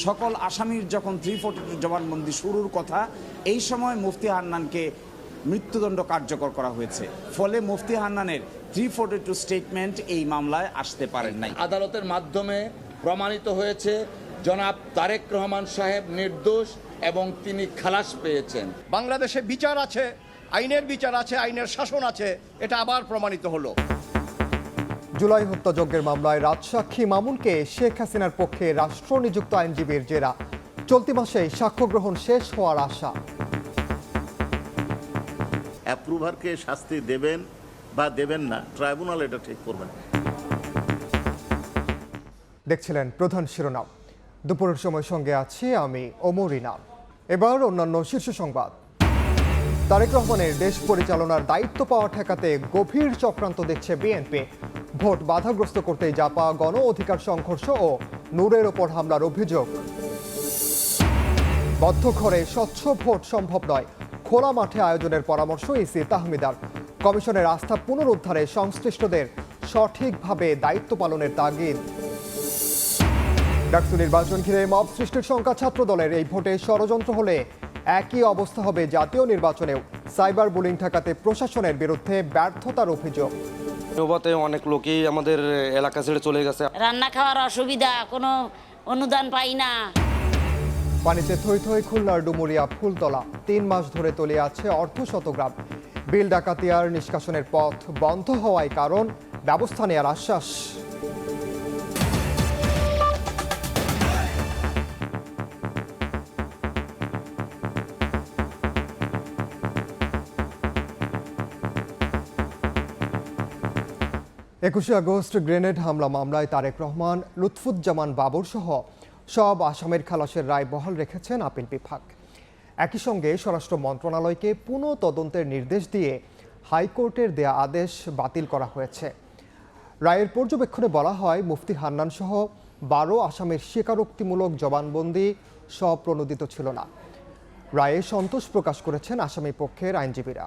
সকল আসামির যখন 342 জবানবন্দি শুরুর কথা, এই সময় মুফতি হান্নানকে মৃত্যুদণ্ড কার্যকর করা হয়েছে। ফলে মুফতি হান্নানের 342 স্টেটমেন্ট এই মামলায় আসতে পারেন নাই। আদালতের মাধ্যমে প্রমাণিত হয়েছে জনাব তারেক রহমান সাহেব নির্দোষ এবং তিনি খালাস পেয়েছেন। বাংলাদেশে বিচার আছে, আইনের বিচার আছে, আইনের শাসন আছে, এটা আবার প্রমাণিত হলো। জুলাই হত্যাযজ্ঞের মামলায় রাজসাক্ষী মামুনকে শেখ হাসিনার পক্ষে রাষ্ট্রনিযুক্ত আইনজীবীর জেরা। চলতি মাসেই সাক্ষ্য গ্রহণ শেষ হওয়ার আশা। অ্যাপ্রুভারকে শাস্তি দেবেন বা দেবেন না, ট্রাইব্যুনাল এটা ঠিক করবেন। দেখছিলেন প্রধান শিরোনাম। দুপুরের সময় সঙ্গে আছি আমি ওমর ইনাম। এবার অন্যান্য শীর্ষ সংবাদ। তারেক রহমানের দেশ পরিচালনার দায়িত্ব পাওয়া ঠেকাতে গভীর চক্রান্ত দেখছে বিএনপি। ভোট বাধাগ্রস্ত করতে জাপা গণ অধিকার সংঘর্ষ ও নূরের ওপর হামলার অভিযোগ। বদ্ধ ঘরে স্বচ্ছ ভোট সম্ভব নয়, খোলা মাঠে আয়োজনের পরামর্শ ইসি তাহমিদার। কমিশনের আস্থা পুনরুদ্ধারে সংশ্লিষ্টদের সঠিকভাবে দায়িত্ব পালনের তাগিদ। ডাকসু নির্বাচন ঘিরে মব সৃষ্টির শঙ্কা ছাত্র দলের। এই ভোটে ষড়যন্ত্র হলে একই অবস্থা হবে জাতীয় নির্বাচনেও। সাইবার বুলিং ঠেকাতে প্রশাসনের বিরুদ্ধে ব্যর্থতার অভিযোগ। নৌবাতে অনেক লোকই আমাদের এলাকা ছেড়ে চলে গেছে। রান্না খাওয়ার অসুবিধা, কোনো অনুদান পাই না। পানিতে থই থই খুলনার ডুমুরিয়া ফুলতলা। 3 মাস ধরে তলিয়ে আছে অর্ধ শতগ্রাম। বিল ডাকাতিয়ার নিষ্কাশনের পথ বন্ধ হওয়ায় কারণ ব্যবস্থা নেওয়ার আশ্বাস। একুশে আগস্ট গ্রেনেড হামলা মামলায় তারেক রহমান, লুৎফুজ্জামান বাবর সহ সব আসামির খালাসের রায় বহাল রেখেছেন আপিল বিভাগ। একই সঙ্গে স্বরাষ্ট্র মন্ত্রণালয়কে পুনঃ তদন্তের নির্দেশ দিয়ে হাইকোর্টের দেয়া আদেশ বাতিল করা হয়েছে। রায়ের পর্যবেক্ষণে বলা হয়, মুফতি হান্নান সহ 12 আসামির স্বীকারোক্তিমূলক জবানবন্দি স্বপ্রণোদিত ছিল না। রায়ে সন্তোষ প্রকাশ করেছেন আসামি পক্ষের আইনজীবীরা।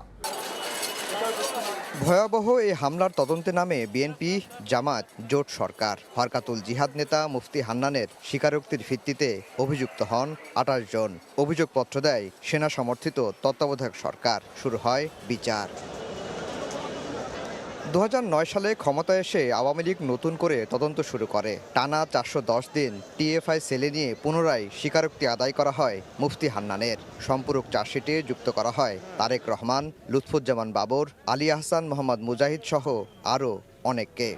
ভয়াবহ এই হামলার তদন্তে নামে বিএনপি, জামাত, জোট সরকার। হরকাতুল জিহাদ নেতা মুফতি হান্নানের স্বীকারোক্তির ভিত্তিতে অভিযুক্ত হন 28 জন। অভিযোগপত্র দেয় সেনা সমর্থিত তত্ত্বাবধায়ক সরকার। শুরু হয় বিচার। 2009 সালে ক্ষমতায় এসে আওয়ামী লীগ নতুন করে তদন্ত শুরু করে। টানা 410 দিন টিএফআই সেলে নিয়ে পুনরায় স্বীকারোক্তি আদায় করা হয় মুফতি হান্নানের। সম্পূরক চার্জশিটে যুক্ত করা হয় তারেক রহমান, লুৎফুজ্জামান বাবর, আলী আহসান, মোহাম্মদ মুজাহিদ সহ আরও অনেককে।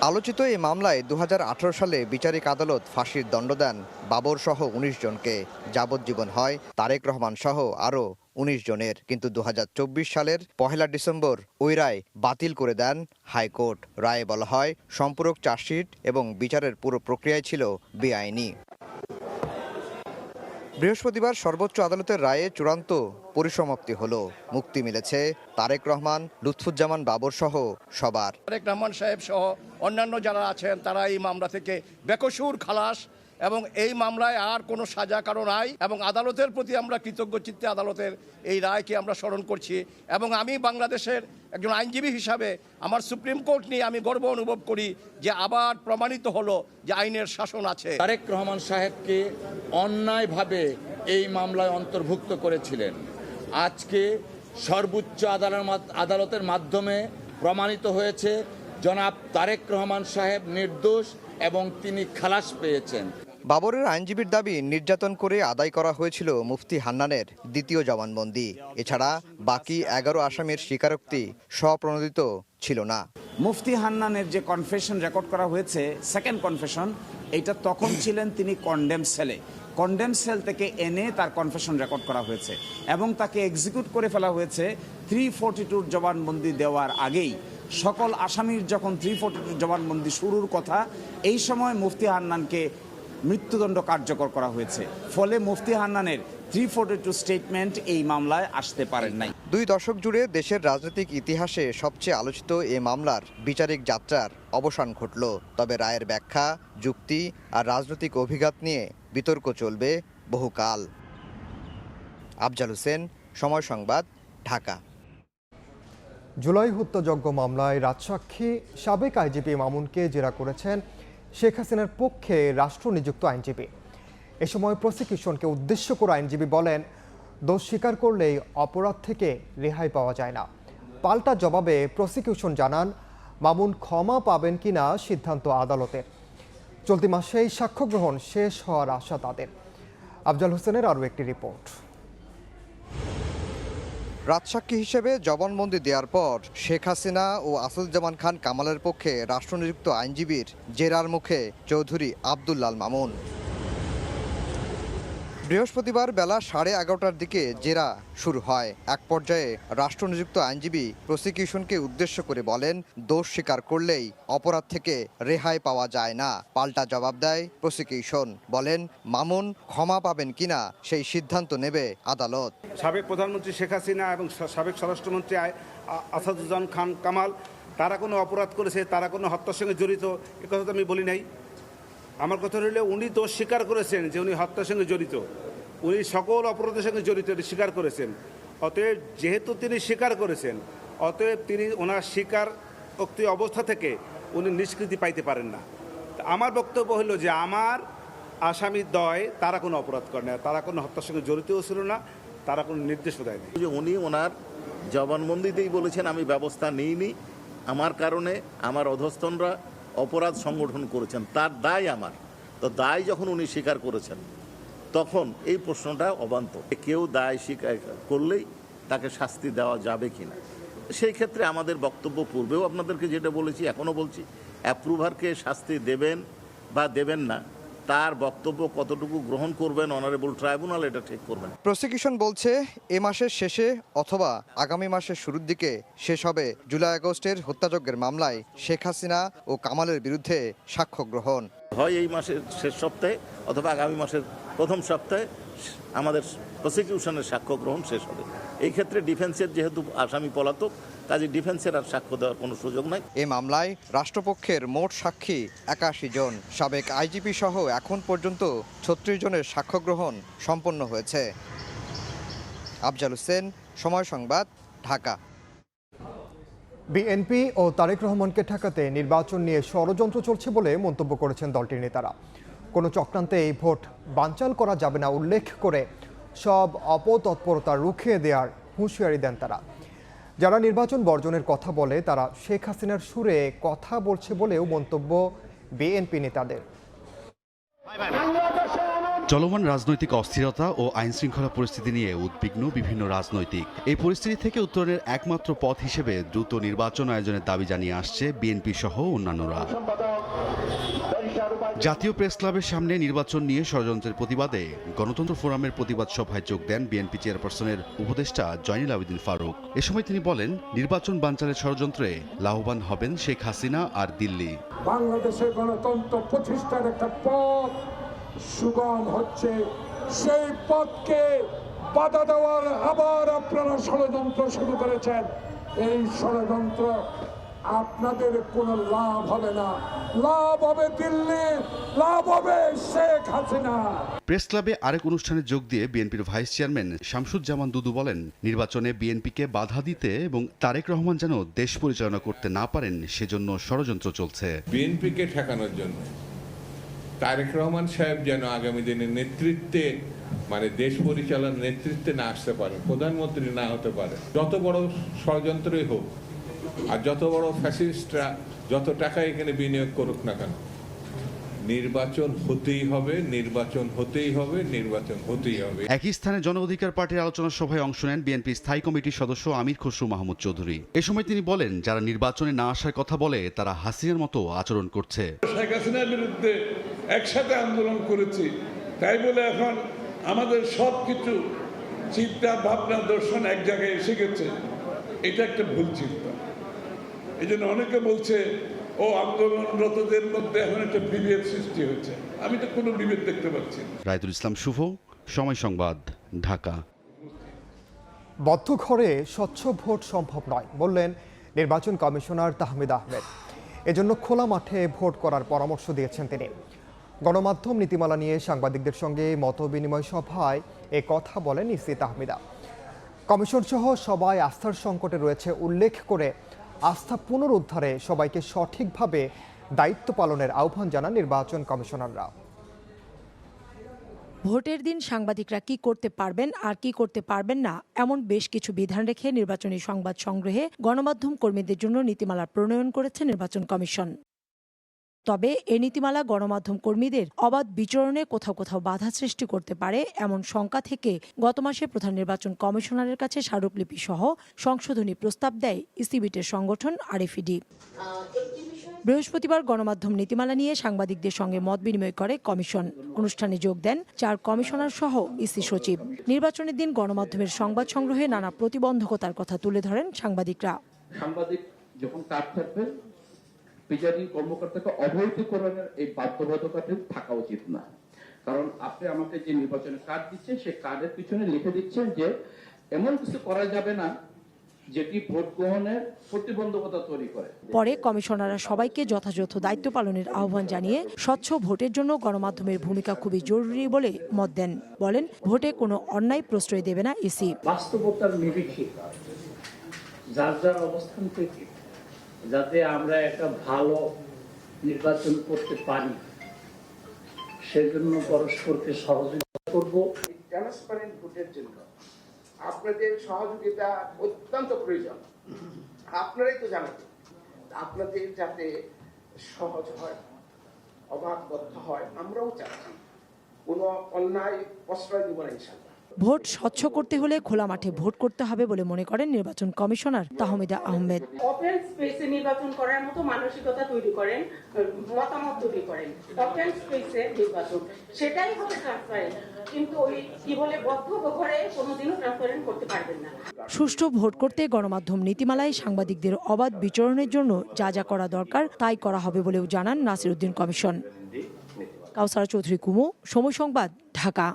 আলোচিত এই মামলায় 2018 সালে বিচারিক আদালত ফাঁসির দণ্ড দেন বাবর সহ 19 জনকে। যাবজ্জীবন হয় তারেক রহমান সহ আরও 19 জনের। কিন্তু 2024 সালের 1 ডিসেম্বর ওই রায় বাতিল করে দেন হাইকোর্ট। রায়ে বলা হয়, সম্পূরক চার্জশিট এবং বিচারের পুরো প্রক্রিয়াই ছিল বেআইনি। বৃহস্পতিবার সর্বোচ্চ আদালতের রায়ে চূড়ান্ত পরিসমাপ্তি হলো। মুক্তি মিলেছে তারেক রহমান, লুৎফুজ্জামান বাবর সহ সবার। তারেক রহমান সাহেব সহ অন্যান্য যারা আছেন তারা এই মামলা থেকে বেকসুর খালাস এবং এই মামলায় আর কোনো সাজা কারো নাই। এবং আদালতের প্রতি আমরা কৃতজ্ঞ চিত্তে আদালতের এই রায়কে আমরা স্মরণ করছি। এবং আমি বাংলাদেশের একজন আইনজীবী হিসাবে আমার সুপ্রিম কোর্ট নিয়ে আমি গর্ব অনুভব করি যে আবার প্রমাণিত হলো যে আইনের শাসন আছে। তারেক রহমান সাহেবকে অন্যায়ভাবে এই মামলায় অন্তর্ভুক্ত করেছিলেন। আজকে সর্বোচ্চ আদালতের মাধ্যমে প্রমাণিত হয়েছে জনাব তারেক রহমান সাহেব নির্দোষ এবং তিনি খালাস পেয়েছেন। বাবরের আইনজীবীর দাবি, নির্যাতন করে আদায় করা হয়েছিল মুফতি হান্নানের দ্বিতীয় জবানবন্দি। এছাড়া বাকি 11 আসামির স্বীকারোক্তি স্বপ্রণোদিত ছিল না। মুফতি হান্নানের যে কনফেশন রেকর্ড করা হয়েছে, সেকেন্ড কনফেশন, এটা তখন ছিলেন তিনি কন্ডেম সেলে। কন্ডেম সেল থেকে এনে তার কনফেশন রেকর্ড করা হয়েছে এবং তাকে এক্সিকিউট করে ফেলা হয়েছে 342 জবানবন্দি দেওয়ার আগেই। সকল আসামির যখন 342 জবানবন্দি শুরুর কথা, এই সময় মুফতি হান্নানকে মৃত্যুদণ্ড কার্যকর করা হয়েছে। ফলে মুফতি হান্নানের 342 স্টেটমেন্ট এই মামলায় আসতে পারেন নাই। 2 দশক জুড়ে দেশের রাজনৈতিক ইতিহাসে সবচেয়ে আলোচিত এ মামলার বিচারিক যাত্রার অবসান ঘটল। তবে রায়ের ব্যাখ্যা, যুক্তি আর রাজনৈতিক অভিঘাত নিয়ে বিতর্ক চলবে বহুকাল। আফজাল হোসেন, সময় সংবাদ, ঢাকা। জুলাই হত্যাযজ্ঞ মামলায় রাজসাক্ষী সাবেক আইজিপি মামুনকে জেরা করেছেন শেখ হাসিনার পক্ষে রাষ্ট্রনিযুক্ত আইনজীবী। এ সময় প্রসিকিউশনকে উদ্দেশ্য করে আইনজীবী বলেন, দোষ স্বীকার করলেই অপরাধ থেকে রেহাই পাওয়া যায় না। পাল্টা জবাবে প্রসিকিউশন জানান, মামুন ক্ষমা পাবেন কিনা সিদ্ধান্ত আদালতের। চলতি মাসেই সাক্ষ্য গ্রহণ শেষ হওয়ার আশা তাদের। আফজাল হোসেনের আরও একটি রিপোর্ট। রাজসাক্ষী হিসেবে জবানবন্দি দেওয়ার পর শেখ হাসিনা ও আসাদুজ্জামান খান কামালের পক্ষে রাষ্ট্রনিযুক্ত আইনজীবীর জেরার মুখে চৌধুরী আব্দুল্লাল মামুন। বৃহস্পতিবার বেলা 11:30টার দিকে জেরা শুরু হয়। এক পর্যায়ে রাষ্ট্রনিযুক্ত আইনজীবী প্রসিকিউশনকে উদ্দেশ্য করে বলেন, দোষ স্বীকার করলেই অপরাধ থেকে রেহাই পাওয়া যায় না। পাল্টা জবাব দেয় প্রসিকিউশন, বলেন মামুন ক্ষমা পাবেন কিনা সেই সিদ্ধান্ত নেবে আদালত। সাবেক প্রধানমন্ত্রী শেখ হাসিনা এবং সাবেক স্বরাষ্ট্রমন্ত্রী আসাদুজ্জামান খান কামাল তারা কোনো অপরাধ করেছে, তারা কোনো হত্যার সঙ্গে জড়িত, এ কথা তো আমি বলি নাই। আমার কথা হলো উনি দোষ স্বীকার করেছেন যে উনি হত্যার সঙ্গে জড়িত, উনি সকল অপরাধের সঙ্গে জড়িত স্বীকার করেছেন। অতএব যেহেতু তিনি স্বীকার করেছেন, অতএব তিনি ওনার স্বীকারোক্তি অবস্থা থেকে উনি নিষ্কৃতি পাইতে পারেন না। আমার বক্তব্য হলো যে আমার আসামি দ্বয় তারা কোনো অপরাধ করে না, তারা কোনো হত্যার সঙ্গে জড়িতও ছিল না, তারা কোনো নির্দেশও দেয়নি। যে উনি ওনার জবানবন্দিতেই বলেছেন আমি ব্যবস্থা নিইনি, আমার কারণে আমার অধস্তনরা অপরাধ সংগঠন করেছেন, তার দায় আমার। তো দায় যখন উনি স্বীকার করেছেন তখন এই প্রশ্নটা অবান্তর। কেউ দায় স্বীকার করলেই তাকে শাস্তি দেওয়া যাবে কিনা, সেই ক্ষেত্রে আমাদের বক্তব্য পূর্বেও আপনাদেরকে যেটা বলেছি এখনও বলছি, অ্যাপ্রুভারকে শাস্তি দেবেন বা দেবেন না তার বক্তব্য কতটুকু গ্রহণ করবেন অনারেবল ট্রাইব্যুনাল এটা ঠিক করবেন। প্রসিকিউশন বলছে এ মাসের শেষে অথবা আগামী মাসের শুরুর দিকে শেষ হবে জুলাই আগস্টের হত্যাযজ্ঞের মামলায় শেখ হাসিনা ও কামালের বিরুদ্ধে সাক্ষ্য গ্রহণ। হয় এই মাসের শেষ সপ্তাহে অথবা আগামী মাসের প্রথম সপ্তাহে আমাদের প্রসিকিউশনের সাক্ষ্য গ্রহণ শেষ হবে। এই ক্ষেত্রে ডিফেন্সের যেহেতু আসামি পলাতক, কাজে ডিফেন্সের আর সাক্ষ্য দেওয়ার কোনো সুযোগ নাই। এই মামলায় রাষ্ট্রপক্ষের মোট সাক্ষী 81 জন। সাবেক আইজিপি সহ এখন পর্যন্ত 36 জনের সাক্ষ্য গ্রহণ সম্পন্ন হয়েছে। আফজাল হোসেন, সময় সংবাদ, ঢাকা। বিএনপি ও তারেক রহমানকে ঠেকাতে নির্বাচন নিয়ে ষড়যন্ত্র চলছে বলে মন্তব্য করেছেন দলটির নেতারা। কোনো চক্রান্তে এই ভোট বানচাল করা যাবে না উল্লেখ করে সব অপতৎপরতা রুখে দেওয়ার হুঁশিয়ারি দেন তারা। যারা নির্বাচন বর্জনের কথা বলে তারা শেখ হাসিনার সুরে কথা বলছে বলেও মন্তব্য বিএনপি নেতাদের। চলমান রাজনৈতিক অস্থিরতা ও আইনশৃঙ্খলা পরিস্থিতি নিয়ে উদ্বিগ্ন বিভিন্ন রাজনৈতিক। এই পরিস্থিতি থেকে উত্তরণের একমাত্র পথ হিসেবে দ্রুত নির্বাচন আয়োজনের দাবি জানিয়ে আসছে বিএনপি সহ অন্যান্যরা। জাতীয় প্রেস ক্লাবের সামনে নির্বাচন নিয়ে ষড়যন্ত্রের প্রতিবাদে গণতন্ত্র ফোরামের প্রতিবাদ সভায় যোগ দেন বিএনপি চেয়ারপারসনের উপদেষ্টা জয়নুল আবেদিন ফারুক। এ সময় তিনি বলেন, নির্বাচন বানচালের ষড়যন্ত্রে লাভবান হবেন শেখ হাসিনা আর দিল্লি। বাংলাদেশের গণতন্ত্র প্রতিষ্ঠার একটা পথ সুগম হচ্ছে, সেই পথকে বাধা দেওয়ার আবার আপনারা ষড়যন্ত্র শুরু করেছেন। এই ষড়যন্ত্র আপনাদের কোনো লাভ হবে না, লাভ হবে দিল্লি, লাভ হবে শেখ হাসিনা। প্রেস ক্লাবে আরেক অনুষ্ঠানে যোগ দিয়ে বিএনপির ভাইস চেয়ারম্যান শামসুজ্জামান দুদু বলেন, নির্বাচনে বিএনপিকে বাধা দিতে এবং তারেক রহমান যেন দেশ পরিচালনা করতে না পারেন সেজন্য ষড়যন্ত্র চলছে। বিএনপিকে ঠেকানোর জন্য তারেক রহমান সাহেব যেন আগামী দিনের নেতৃত্বে মানে দেশ পরিচালনার নেতৃত্বে না আসতে পারে, প্রধানমন্ত্রী না হতে পারে, যত বড় ষড়যন্ত্রই হোক আর যত বড় ফ্যাসিস্টরা যত টাকা এখানে বিনিয়োগ করুক না কেন, নির্বাচন হতেই হবে, নির্বাচন হতেই হবে, নির্বাচন হতেই হবে। একই স্থানে জন অধিকার পার্টির আলোচনা সভায় অংশ নেন বিএনপি স্থায়ী কমিটির সদস্য আমির খসরু মাহমুদ চৌধুরী। এ সময় তিনি বলেন, যারা নির্বাচনে না আসার কথা বলে তারা হাসিনার মতো আচরণ করছে। শেখ হাসিনার বিরুদ্ধে একসাথে আন্দোলন করেছি, তাই বলে এখন আমাদের সবকিছু চিন্তা ভাবনা দর্শন এক জায়গায় এসে গেছে, এটা একটা ভুল চিন্তা। এই জন্য অনেকে বলছে ও আন্দোলনরতদের মধ্যে এখন একটা বিভেদ সৃষ্টি হয়েছে। আমি তো কোনো বিভেদ দেখতে পাচ্ছি না। রায়তুল ইসলাম শুভ, সময় সংবাদ, ঢাকা। বদ্ধ ঘরে স্বচ্ছ ভোট সম্ভব নয় বললেন নির্বাচন কমিশনার তাহমিদ আহমেদ। এজন্য খোলা মাঠে ভোট করার পরামর্শ দিয়েছেন তিনি। গণমাধ্যম নীতিমালা নিয়ে সাংবাদিকদের সঙ্গে মতবিনিময় সভায় এ কথা বলেন ইসি তাহমিদা। কমিশন সহ সবাই আস্থার সংকটে রয়েছে উল্লেখ করে আস্থা পুনরুদ্ধারে সবাইকে সঠিকভাবে দায়িত্ব পালনের আহ্বান জানান নির্বাচন কমিশনাররা। ভোটের দিন সাংবাদিকরা কি করতে পারবেন আর কি করতে পারবেন না এমন বেশ কিছু বিধান রেখে নির্বাচনী সংবাদ সংগ্রহে গণমাধ্যম কর্মীদের জন্য নীতিমালা প্রণয়ন করেছে নির্বাচন কমিশন। তবে এই নীতিমালা গণমাধ্যম কর্মীদের অবাধ বিচরণে কোথাও কোথাও বাধা সৃষ্টি করতে পারে এমন শঙ্কা থেকে গত মাসে প্রধান নির্বাচন কমিশনারের কাছে স্মারকলিপি সহ সংশোধনী প্রস্তাব দেয় ইসিবিটের সংগঠন আরএফইডি। বৃহস্পতিবার গণমাধ্যম নীতিমালা নিয়ে সাংবাদিকদের সঙ্গে মত বিনিময় করে কমিশন। অনুষ্ঠানে যোগ দেন 4 কমিশনার সহ ইসি সচিব। নির্বাচনের দিন গণমাধ্যমের সংবাদ সংগ্রহে নানা প্রতিবন্ধকতার কথা তুলে ধরেন সাংবাদিকরা। সাংবাদিক যখন কাজ থাকবে প্রিজাইডিং কর্মকর্তাকে অবৈধকরণের এই বাধ্যবাধকতা থাকা উচিত না, কারণ আপনি আমাকে যে নির্বাচনের কার্ড দিচ্ছেন সেই কার্ডের পিছনে লিখে দিচ্ছেন যে এমন কিছু করা যাবে না যেটি ভোট গ্রহণের প্রতিবন্ধকতা তৈরি করে। পরে কমিশনাররা সবাইকে যথাযথ দায়িত্ব পালনের আহ্বান জানিয়ে স্বচ্ছ ভোটের জন্য গণমাধ্যমের ভূমিকা খুবই জরুরি বলে মত দেন। বলেন, ভোটে কোনো অন্যায় প্রশ্রয় দেবে না ইসি। বাস্তবতার নিরিখে যার যার অবস্থান থেকে যাতে আমরা একটা ভালো নির্বাচন করতে পারি সেজন্য পরস্পরকে সহযোগিতা করব। ট্রান্সপারেন্ট ভোটের জন্য আপনাদের সহযোগিতা অত্যন্ত প্রয়োজন। আপনারাই তো জানেন, আপনাদের যাতে সহজ হয়, অবাধ হয়, আমরাও চাচ্ছি কোনো অন্যায় প্রশ্রয় দিব না ইনশাআল্লাহ। ভোট স্বচ্ছ করতে হলে খোলা মাঠে ভোট করতে হবে বলে মনে করেন নির্বাচন কমিশনার তাহমিদা আহমেদ। ওপেন স্পেসে নির্বাচন করার মতো মানসিকতা তৈরি করেন, মতামত তৈরি করেন। ওপেন স্পেসে নির্বাচন সেটাই হবে ট্রান্সপারেন্ট, কিন্তু ওই কি বলে বদ্ধ ঘরে কোনোদিনও ট্রান্সপারেন্ট করতে পারবেন না। সুষ্ঠু ভোট করতে গণমাধ্যম নীতিমালায় সাংবাদিকদের অবাধ বিচরণের জন্য যা যা করা দরকার তাই করা হবে বলেও জানান নাসিরউদ্দিন কমিশন। কাউসারা চৌধুরী কুমু, সময় সংবাদ, ঢাকা।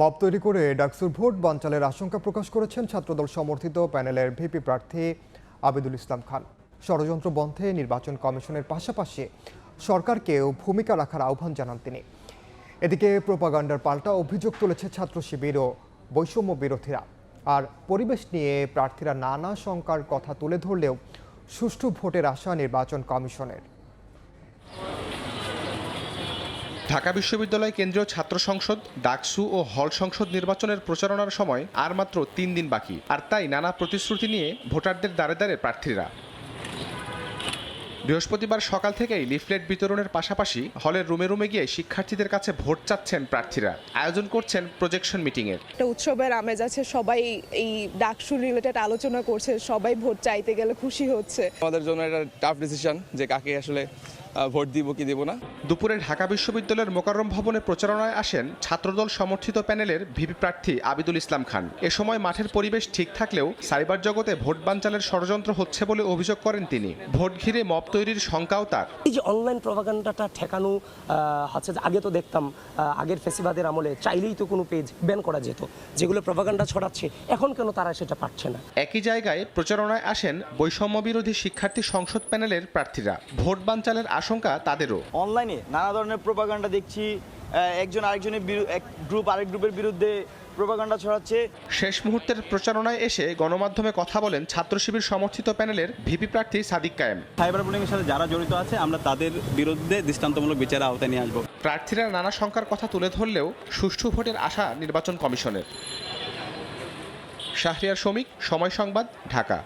মব তৈরি করে ডাকসুর ভোট বানচালের আশঙ্কা প্রকাশ করেছেন ছাত্রদল সমর্থিত প্যানেলের ভিপি প্রার্থী আবিদুল ইসলাম খান। ষড়যন্ত্র বন্ধে নির্বাচন কমিশনের পাশাপাশি সরকারকেও ভূমিকা রাখার আহ্বান জানান তিনি। এদিকে প্রোপাগান্ডার পাল্টা অভিযোগ তুলেছে ছাত্র শিবির ও বৈষম্য বিরোধীরা। আর পরিবেশ নিয়ে প্রার্থীরা নানা শঙ্কার কথা তুলে ধরলেও সুষ্ঠু ভোটের আশা নির্বাচন কমিশনের। ঢাকা বিশ্ববিদ্যালয় কেন্দ্রীয় ছাত্র সংসদ, ডাকসু ও হল সংসদ নির্বাচনের প্রচারণার সময় আর মাত্র 3 দিন বাকি, আর তাই নানা প্রতিশ্রুতি নিয়ে ভোটারদের দ্বারে দ্বারে প্রার্থীরা। বৃহস্পতিবার সকাল থেকেই লিফলেট বিতরণের পাশাপাশি হলের রুমে রুমে গিয়ে শিক্ষার্থীদের কাছে ভোট চাচ্ছেন প্রার্থীরা। আয়োজন করছেন প্রজেকশন মিটিংয়ের। একটা উৎসবের আমেজ আছে, সবাই এই ডাকসু রিলেটেড আলোচনা করছে, সবাই ভোট চাইতে গেলে খুশি হচ্ছে। আমাদের জন্য একটা টাফ ডিসিশন যে কাকে আসলে ভোট দিব কি দেব না। দুপুরে ঢাকা বিশ্ববিদ্যালয়ের মোকাররম ভবনে প্রচারণায় আসেন ছাত্রদল সমর্থিত প্যানেলের ভিপি প্রার্থী আবিদুল ইসলাম খান। এ সময় মাঠের পরিবেশ ঠিক থাকলেও সাইবার জগতে ভোট বানচালের ষড়যন্ত্র হচ্ছে বলে অভিযোগ করেন তিনি। ভোট ঘিরে মব তৈরির শঙ্কাও তার। এই যে অনলাইন প্রপাগান্ডাটা ঠেকানো হচ্ছে, আগে তো দেখতাম আগের ফেসিবাদের আমলে চাইলেই তো কোনো পেজ ব্যান করা যেত, যেগুলো প্রপাগান্ডা ছড়াচ্ছে, এখন কেন তারা সেটা পারছে না। একই জায়গায় প্রচারণায় আসেন বৈষম্য বিরোধী শিক্ষার্থী সংসদ প্যানেলের প্রার্থীরা। ভোট বানচালের আশঙ্কা তাদেরও। অনলাইনে নানা ধরনের প্রপাগান্ডা দেখছি, একজন আরেকজনের গ্রুপ আরেক গ্রুপের বিরুদ্ধে প্রপাগান্ডা ছড়াচ্ছে। শেষ মুহূর্তের প্রচারণায় এসে গণমাধ্যমে কথা বলেন ছাত্র শিবির সমর্থিত প্যানেলের ভিপি প্রার্থী সাদিক কায়েম। সাইবার বুলিংয়ের সাথে যারা জড়িত আছে আমরা তাদের বিরুদ্ধে দৃষ্টান্তমূলক বিচারের আওতায় নিয়ে আসবো। প্রার্থীরা নানা শঙ্কার কথা তুলে ধরলেও সুষ্ঠু ভোটের আশা নির্বাচন কমিশনের। শাহরিয়ার শমিক, সময় সংবাদ, ঢাকা।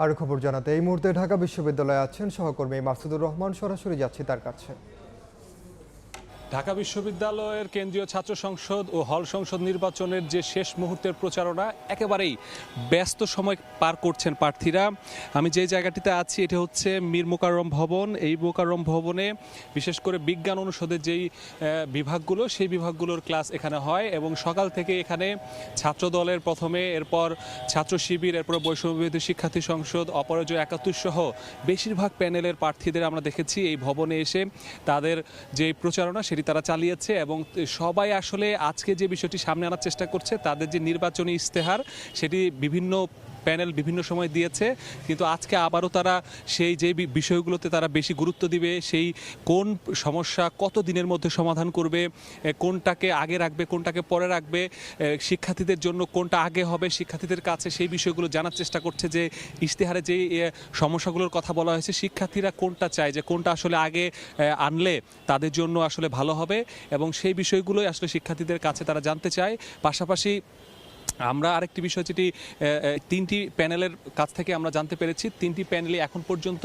আরও খবর জানাতে এই মুহূর্তে ঢাকা বিশ্ববিদ্যালয়ে আছেন সহকর্মী মাসুদুর রহমান। সরাসরি যাচ্ছি তার কাছে। ঢাকা বিশ্ববিদ্যালয়ের কেন্দ্রীয় ছাত্র সংসদ ও হল সংসদ নির্বাচনের যে শেষ মুহূর্তের প্রচারণা, একেবারেই ব্যস্ত সময় পার করছেন প্রার্থীরা। আমি যে জায়গাটিতে আছি এটা হচ্ছে মীর মোকাররম ভবন। এই মোকাররম ভবনে বিশেষ করে বিজ্ঞান অনুষদের যেই বিভাগগুলো, সেই বিভাগগুলোর ক্লাস এখানে হয় এবং সকাল থেকে এখানে ছাত্র দলের প্রথমে, এরপর ছাত্র শিবির, এরপর বৈষম্য বিরোধী শিক্ষার্থী সংসদ, অপরাজয় 71 সহ বেশিরভাগ প্যানেলের প্রার্থীদের আমরা দেখেছি এই ভবনে এসে তাদের যে প্রচারণা সেটি তারা চালিয়েছে এবং সবাই আসলে আজকে যে বিষয়টি সামনে আনার চেষ্টা করছে, তাদের যে নির্বাচনী ইশতেহার সেটি বিভিন্ন প্যানেল বিভিন্ন সময় দিয়েছে, কিন্তু আজকে আবারও তারা সেই যে বিষয়গুলোতে তারা বেশি গুরুত্ব দিবে, সেই কোন সমস্যা কত দিনের মধ্যে সমাধান করবে, কোনটাকে আগে রাখবে কোনটাকে পরে রাখবে, শিক্ষার্থীদের জন্য কোনটা আগে হবে, শিক্ষার্থীদের কাছে সেই বিষয়গুলো জানার চেষ্টা করছে। যে ইশতেহারে যে সমস্যাগুলোর কথা বলা হয়েছে, শিক্ষার্থীরা কোনটা চায়, যে কোনটা আসলে আগে আনলে তাদের জন্য আসলে ভালো হবে, এবং সেই বিষয়গুলোই আসলে শিক্ষার্থীদের কাছে তারা জানতে চায়। পাশাপাশি আমরা আরেকটি বিষয় যেটি 3টি প্যানেলের কাছ থেকে আমরা জানতে পেরেছি, 3টি প্যানেলে এখন পর্যন্ত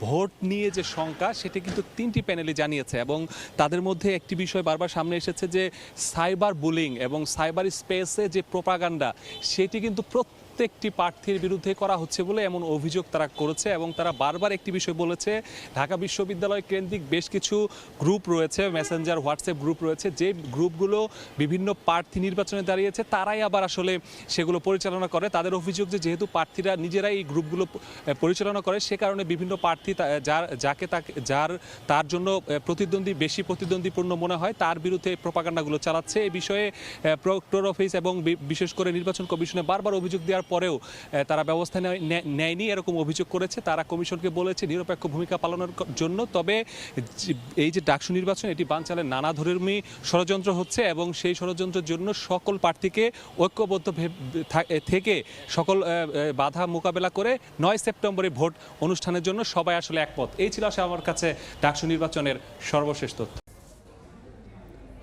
ভোট নিয়ে যে শঙ্কা সেটি কিন্তু 3টি প্যানেলে জানিয়েছে, এবং তাদের মধ্যে একটি বিষয় বারবার সামনে এসেছে যে সাইবার বুলিং এবং সাইবার স্পেসে যে প্রোপাগান্ডা সেটি কিন্তু প্রত্যেকটি প্রার্থীর বিরুদ্ধে করা হচ্ছে বলে এমন অভিযোগ তারা করেছে। এবং তারা বারবার একটি বিষয় বলেছে, ঢাকা বিশ্ববিদ্যালয় কেন্দ্রিক বেশ কিছু গ্রুপ রয়েছে, মেসেঞ্জার হোয়াটসঅ্যাপ গ্রুপ রয়েছে, যে গ্রুপগুলো বিভিন্ন প্রার্থী নির্বাচনে দাঁড়িয়েছে তারাই আবার আসলে সেগুলো পরিচালনা করে। তাদের অভিযোগ যে যেহেতু প্রার্থীরা নিজেরাই এই গ্রুপগুলো পরিচালনা করে, সে কারণে বিভিন্ন প্রার্থী যার তার জন্য বেশি প্রতিদ্বন্দ্বীপূর্ণ মনে হয় তার বিরুদ্ধে প্রোপাগান্ডাগুলো চালাচ্ছে। এই বিষয়ে প্রক্টর অফিস এবং বিশেষ করে নির্বাচন কমিশনে বারবার অভিযোগ দেওয়ার পরেও তারা ব্যবস্থা নেয়নি, এরকম অভিযোগ করেছে। তারা কমিশনকে বলেছে নিরপেক্ষ ভূমিকা পালনের জন্য। তবে এই যে ডাকসু নির্বাচন, এটি বানচালের নানা ধর্মী ষড়যন্ত্র হচ্ছে, এবং সেই ষড়যন্ত্রের জন্য সকল প্রার্থীকে ঐক্যবদ্ধ থেকে সকল বাধা মোকাবেলা করে 9 সেপ্টেম্বরে ভোট অনুষ্ঠানের জন্য সবাই আসলে একমত। এই ছিল আসলে আমার কাছে ডাকসু নির্বাচনের সর্বশেষ তথ্য।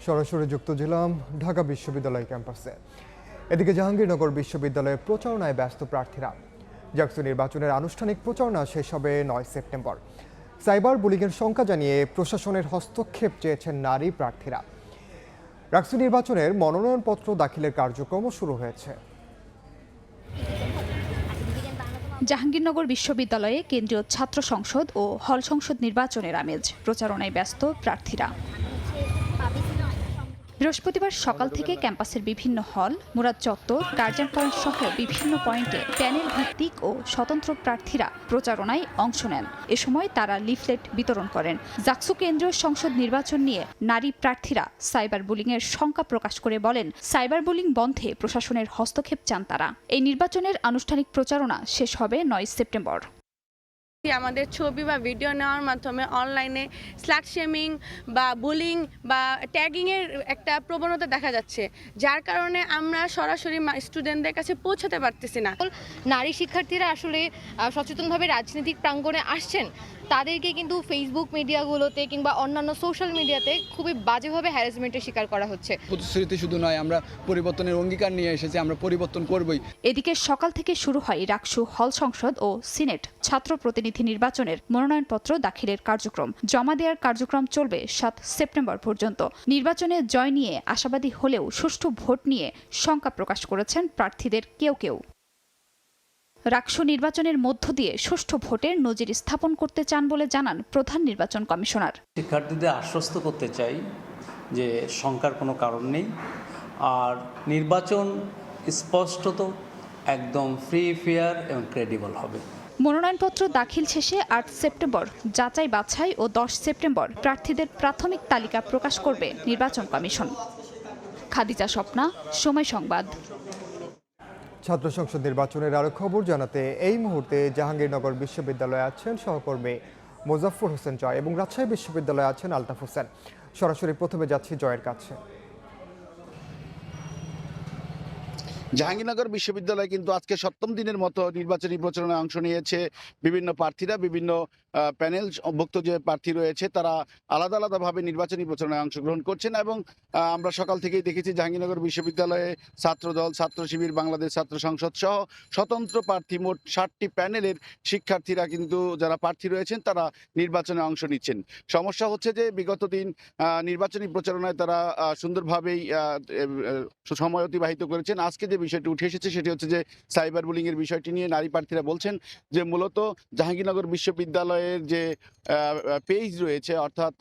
সরাসরি যুক্ত ছিলাম ঢাকা বিশ্ববিদ্যালয় ক্যাম্পাসে। এদিকে জাহাঙ্গীরনগর বিশ্ববিদ্যালয়ে প্রচারণায় ব্যস্ত প্রার্থীরা। ডাকসু নির্বাচনের আনুষ্ঠানিক প্রচারণা শেষ হবে 9 সেপ্টেম্বর। সাইবার বুলিংয়ের শঙ্কা জানিয়ে প্রশাসনের হস্তক্ষেপ চেয়েছেন নারী প্রার্থীরা। ডাকসু নির্বাচনের মনোনয়নপত্র দাখিলের কার্যক্রমও শুরু হয়েছে। জাহাঙ্গীরনগর বিশ্ববিদ্যালয়ে কেন্দ্রীয় ছাত্র সংসদ ও হল সংসদ নির্বাচনের আমেজ, প্রচারণায় ব্যস্ত প্রার্থীরা। বৃহস্পতিবার সকাল থেকে ক্যাম্পাসের বিভিন্ন হল, মুরাদ চত্বর, গার্জিয়ান পয়েন্ট সহ বিভিন্ন পয়েন্টে প্যানেল ভিত্তিক ও স্বতন্ত্র প্রার্থীরা প্রচারণায় অংশ নেন। এ সময় তারা লিফলেট বিতরণ করেন। ডাকসু কেন্দ্রীয় সংসদ নির্বাচন নিয়ে নারী প্রার্থীরা সাইবার বুলিংয়ের শঙ্কা প্রকাশ করে বলেন, সাইবার বুলিং বন্ধে প্রশাসনের হস্তক্ষেপ চান তারা। এই নির্বাচনের আনুষ্ঠানিক প্রচারণা শেষ হবে 9 সেপ্টেম্বর। আমাদের ছবি বা ভিডিও নেওয়ার মাধ্যমে অনলাইনে স্ল্যাট শেমিং বা বুলিং বা ট্যাগিংয়ের একটা প্রবণতা দেখা যাচ্ছে, যার কারণে আমরা সরাসরি স্টুডেন্টদের কাছে পৌঁছাতে পারতেছি না। নারী শিক্ষার্থীরা আসলে সচেতনভাবে রাজনৈতিক প্রাঙ্গণে আসছেন, তাদেরকে কিন্তু ফেসবুক মিডিয়াগুলোতে কিংবা অন্যান্য সোশ্যাল মিডিয়াতে খুবই বাজেভাবে হ্যারাসমেন্টের শিকার করা হচ্ছে। প্রতিশ্রুতি শুধু নয়, আমরা পরিবর্তনের অঙ্গীকার নিয়ে এসেছি, আমরা পরিবর্তন করবই। এদিকে সকাল থেকে শুরু হয় ডাকসু হল সংসদ ও সিনেট ছাত্র প্রতিনিধি নির্বাচনের মনোনয়নপত্র দাখিলের কার্যক্রম। জমা দেওয়ার কার্যক্রম চলবে 7 সেপ্টেম্বর পর্যন্ত। নির্বাচনে জয় নিয়ে আশাবাদী হলেও সুষ্ঠু ভোট নিয়ে শঙ্কা প্রকাশ করেছেন প্রার্থীদের কেউ। ডাকসু নির্বাচনের মধ্য দিয়ে সুষ্ঠু ভোটের নজির স্থাপন করতে চান বলে জানান প্রধান নির্বাচন কমিশনার। শিক্ষার্থীদের আশ্বস্ত করতে চাই যে শঙ্কার কোনো কারণ নেই, আর নির্বাচন স্পষ্টত একদম ফ্রি, ফেয়ার এবং ক্রেডিবল হবে। মনোনয়নপত্র দাখিল শেষে 8 সেপ্টেম্বর যাচাই বাছাই ও 10 সেপ্টেম্বর প্রার্থীদের প্রাথমিক তালিকা প্রকাশ করবে নির্বাচন কমিশন। খাদিজা স্বপ্না, সময় সংবাদ। ছাত্র সংসদ নির্বাচনের আরো খবর জানাতে এই মুহূর্তে জাহাঙ্গীরনগর বিশ্ববিদ্যালয়ে আছেন সহকর্মী মোজাফফর হোসেন জয় এবং রাজশাহী বিশ্ববিদ্যালয়ে আছেন আলতাফ হোসেন। সরাসরি প্রথমে যাচ্ছি জয়ের কাছে। জাহাঙ্গীরনগর বিশ্ববিদ্যালয় কিন্তু আজকে 7ম দিনের মতো নির্বাচনী প্রচারণায় অংশ নিয়েছে বিভিন্ন প্রার্থীরা। বিভিন্ন প্যানেল অভুক্ত যে প্রার্থী রয়েছে তারা আলাদা আলাদাভাবে নির্বাচনী প্রচারণায় অংশগ্রহণ করছেন, এবং আমরা সকাল থেকেই দেখেছি জাহাঙ্গীরনগর বিশ্ববিদ্যালয়ে ছাত্রদল, ছাত্র শিবির, বাংলাদেশ ছাত্র সংসদ সহ স্বতন্ত্র প্রার্থী মোট 60টি প্যানেলের শিক্ষার্থীরা কিন্তু যারা প্রার্থী রয়েছেন তারা নির্বাচনে অংশ নিচ্ছেন। সমস্যা হচ্ছে যে বিগত দিন নির্বাচনী প্রচারণায় তারা সুন্দরভাবেই সময় অতিবাহিত করেছেন। আজকে যে বিষয়টি উঠে এসেছে সেটি হচ্ছে যে সাইবার বুলিং এর বিষয়টি নিয়ে নারী প্রার্থীরা বলছেন যে মূলত জাহাঙ্গীরনগর বিশ্ববিদ্যালয়ের যে পেজ রয়েছে, অর্থাৎ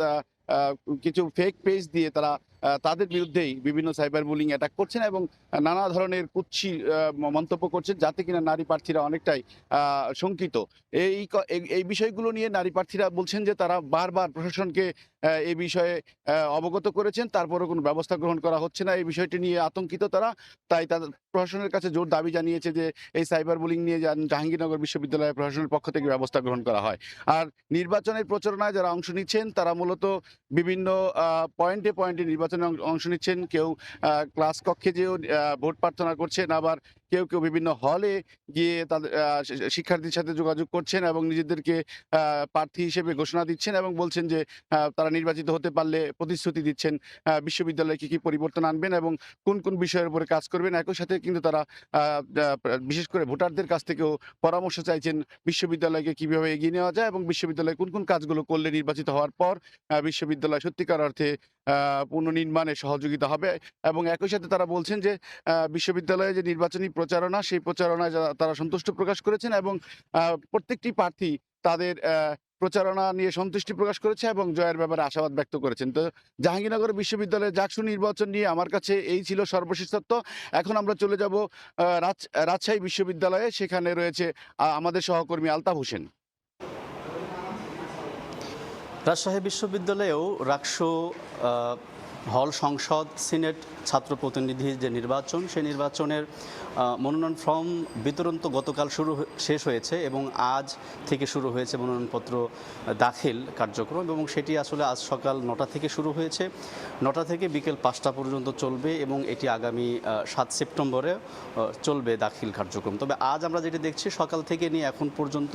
কিছু ফেক পেজ দিয়ে তারা তাদের বিরুদ্ধেই বিভিন্ন সাইবার বুলিং অ্যাটাক করছেন এবং নানা ধরনের কুৎসি মন্তব্য করছেন, যাতে কিনা নারী প্রার্থীরা অনেকটাই শঙ্কিত। এই বিষয়গুলো নিয়ে নারী প্রার্থীরা বলছেন যে তারা বারবার প্রশাসনকে এই বিষয়ে অবগত করেছেন, তারপরেও কোনো ব্যবস্থা গ্রহণ করা হচ্ছে না। এই বিষয়টি নিয়ে আতঙ্কিত তারা, তাই তাদের প্রশাসনের কাছে জোর দাবি জানিয়েছে যে এই সাইবার বুলিং নিয়ে জাহাঙ্গীরনগর বিশ্ববিদ্যালয়ের প্রশাসনের পক্ষ থেকে ব্যবস্থা গ্রহণ করা হয়। আর নির্বাচনের প্রচারণায় যারা অংশ নিচ্ছেন তারা মূলত বিভিন্ন পয়েন্টে নির্বাচনে অংশ নিচ্ছেন। কেউ ক্লাস কক্ষে যেও ভোট প্রার্থনা করছেন, আবার কেউ বিভিন্ন হলে গিয়ে তাদের শিক্ষার্থীর সাথে যোগাযোগ করছেন এবং নিজেদেরকে প্রার্থী হিসেবে ঘোষণা দিচ্ছেন এবং বলছেন যে তারা নির্বাচিত হতে পারলে প্রতিশ্রুতি দিচ্ছেন বিশ্ববিদ্যালয়ে কি পরিবর্তন আনবেন এবং কোন বিষয়ের উপরে কাজ করবেন। একই সাথে কিন্তু তারা বিশেষ করে ভোটারদের কাছ থেকেও পরামর্শ চাইছেন বিশ্ববিদ্যালয়কে কিভাবে এগিয়ে নেওয়া যায় এবং বিশ্ববিদ্যালয়ে কোন কাজগুলো করলে নির্বাচিত হওয়ার পর বিশ্ববিদ্যালয় সত্যিকার অর্থে পুনর্নির্মাণে সহযোগিতা হবে। এবং একই সাথে তারা বলছেন যে বিশ্ববিদ্যালয়ে যে নির্বাচনী প্রচারণা, সেই প্রচারণায় তারা সন্তুষ্ট প্রকাশ করেছেন এবং প্রত্যেকটি প্রার্থী তাদের প্রচারণা নিয়ে সন্তুষ্টি প্রকাশ করেছে এবং জয়ের ব্যাপারে আশাবাদ ব্যক্ত করেছেন। তো জাহাঙ্গীরনগর বিশ্ববিদ্যালয়ের জাকসু নির্বাচন নিয়ে আমার কাছে এই ছিল সর্বশেষ তথ্য। এখন আমরা চলে যাব রাজশাহী বিশ্ববিদ্যালয়ে, সেখানে রয়েছে আমাদের সহকর্মী আলতাফ হোসেন। রাজশাহী বিশ্ববিদ্যালয়েও রাকসু হল সংসদ, সিনেট, ছাত্র প্রতিনিধির যে নির্বাচন, সেই নির্বাচনের মনোনয়ন ফর্ম বিতরণ তো গতকাল শেষ হয়েছে এবং আজ থেকে শুরু হয়েছে মনোনয়নপত্র দাখিল কার্যক্রম এবং সেটি আসলে আজ সকাল 9টা থেকে শুরু হয়েছে। 9টা থেকে বিকেল 5টা পর্যন্ত চলবে এবং এটি আগামী 7 সেপ্টেম্বরে চলবে দাখিল কার্যক্রম। তবে আজ আমরা যেটি দেখছি সকাল থেকে নিয়ে এখন পর্যন্ত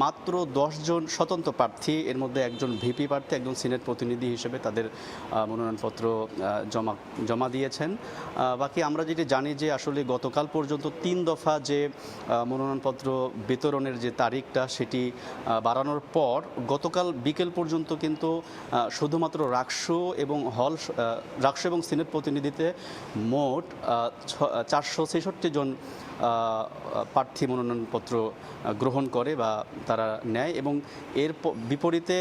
মাত্র 10 জন স্বতন্ত্র প্রার্থী, এর মধ্যে একজন ভিপি প্রার্থী, একজন সিনেট প্রতিনিধি হিসেবে তাদের মনোনয়নপত্র জমা দিয়েছেন। বাকি আমরা যেটি জানি যে আসলে গতকাল পর্যন্ত 3 দফা যে মনোনয়নপত্র বিতরণের যে তারিখটা সেটি বাড়ানোর পর গতকাল বিকেল পর্যন্ত কিন্তু শুধুমাত্র রাকসু এবং সিনেট প্রতিনিধিতে মোট 466 জন প্রার্থী মনোনয়নপত্র গ্রহণ করে বা তারা নেয় এবং এর বিপরীতে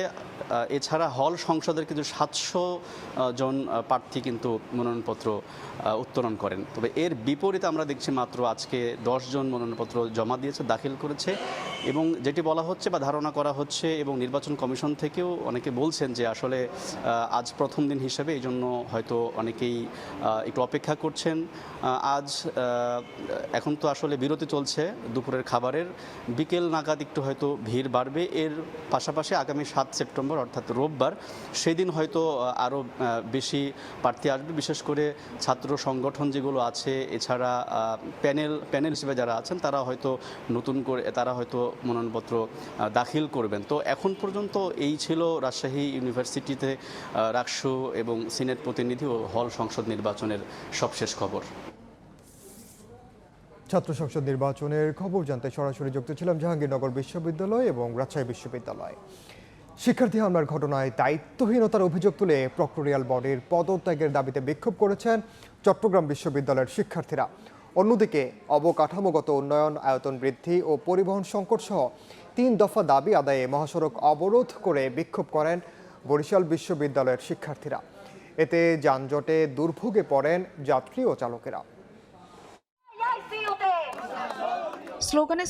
এছাড়া হল সংসদের কিন্তু 700 জন প্রার্থী কিন্তু মনোনয়নপত্র উত্তোলন করেন। তবে এর বিপরীতে আমরা দেখছি মাত্র আজকে 10 জন মনোনয়নপত্র জমা দিয়েছে, দাখিল করেছে এবং যেটি বলা হচ্ছে বা ধারণা করা হচ্ছে এবং নির্বাচন কমিশন থেকেও অনেকে বলছেন যে আসলে আজ প্রথম দিন হিসেবে এই জন্য হয়তো অনেকেই একটু অপেক্ষা করছেন। আজ এখন তো আসলে বিরতি চলছে দুপুরের খাবারের, বিকেল নাগাদ একটু হয়তো ভিড় বাড়বে। এর পাশাপাশি আগামী 7 সেপ্টেম্বর অর্থাৎ রোববার, সেদিন হয়তো আরও বেশি প্রার্থী আসবে, বিশেষ করে ছাত্র সংগঠন যেগুলো আছে, এছাড়া প্যানেল হিসেবে যারা আছেন তারা হয়তো মনোনয়নপত্র দাখিল করবেন। তো এখন পর্যন্ত এই ছিল রাজশাহী ইউনিভার্সিটিতে রাকসু এবং সিনেট প্রতিনিধি ও হল সংসদ নির্বাচনের সবশেষ খবর। ছাত্র সংসদ নির্বাচনের খবর জানতে সরাসরি যুক্ত ছিলাম জাহাঙ্গীরনগর বিশ্ববিদ্যালয় এবং রাজশাহী বিশ্ববিদ্যালয়। শিক্ষার্থী হামলার ঘটনায় দায়িত্বহীনতার অভিযোগ তুলে প্রক্টোরিয়াল বডির পদত্যাগের দাবিতে বিক্ষোভ করেছেন চট্টগ্রাম বিশ্ববিদ্যালয়ের শিক্ষার্থীরা। অন্যদিকে অবকাঠামোগত উন্নয়ন, আয়তন বৃদ্ধি ও পরিবহন সংকট সহ 3 দফা দাবি আদায়ে মহাসড়ক অবরোধ করে বিক্ষোভ করেন বরিশাল বিশ্ববিদ্যালয়ের শিক্ষার্থীরা। এতে যানজটে দুর্ভোগে পড়েন যাত্রী ও চালকেরা।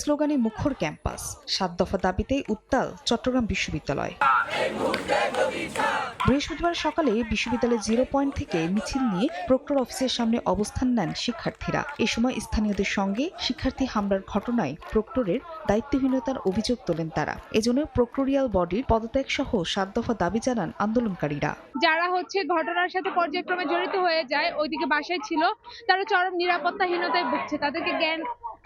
স্লোগানে মুখর ক্যাম্পাস, 7 দফা দাবিতে উত্তাল চট্টগ্রাম বিশ্ববিদ্যালয়। বৃহস্পতিবার সকালে বিশ্ববিদ্যালয়ের 0 পয়েন্ট থেকে মিছিল নিয়ে প্রক্টর অফিসের সামনে অবস্থান নেন শিক্ষার্থীরা। এ সময় স্থানীয়দের সঙ্গে শিক্ষার্থী হামলার ঘটনায় প্রক্টরের দায়িত্বহীনতার অভিযোগ তোলেন তারা। এজন্য প্রক্টোরিয়াল বডির পদত্যাগ সহ 7 দফা দাবি জানান আন্দোলনকারীরা। যারা ঘটনার সাথে পর্যায়ক্রমে জড়িত হয়ে যায়, ওইদিকে বাসায় ছিল, তারা চরম নিরাপত্তাহীনতায় ভুগছে। তাদেরকে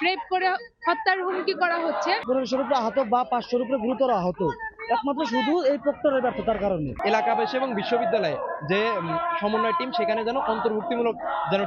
রেপ করে হত্যার হুমকি করা হচ্ছে। 1500 উপরে আহত বা 500 উপরে গুরুতর আহত, একমাত্র শুধু এই প্রক্টরের ব্যর্থতার কারণে। এলাকাবাসী এবং বিশ্ববিদ্যালয়ে যে সমন্বয় টিম, সেখানে যেন অন্তর্ভুক্তিমূলক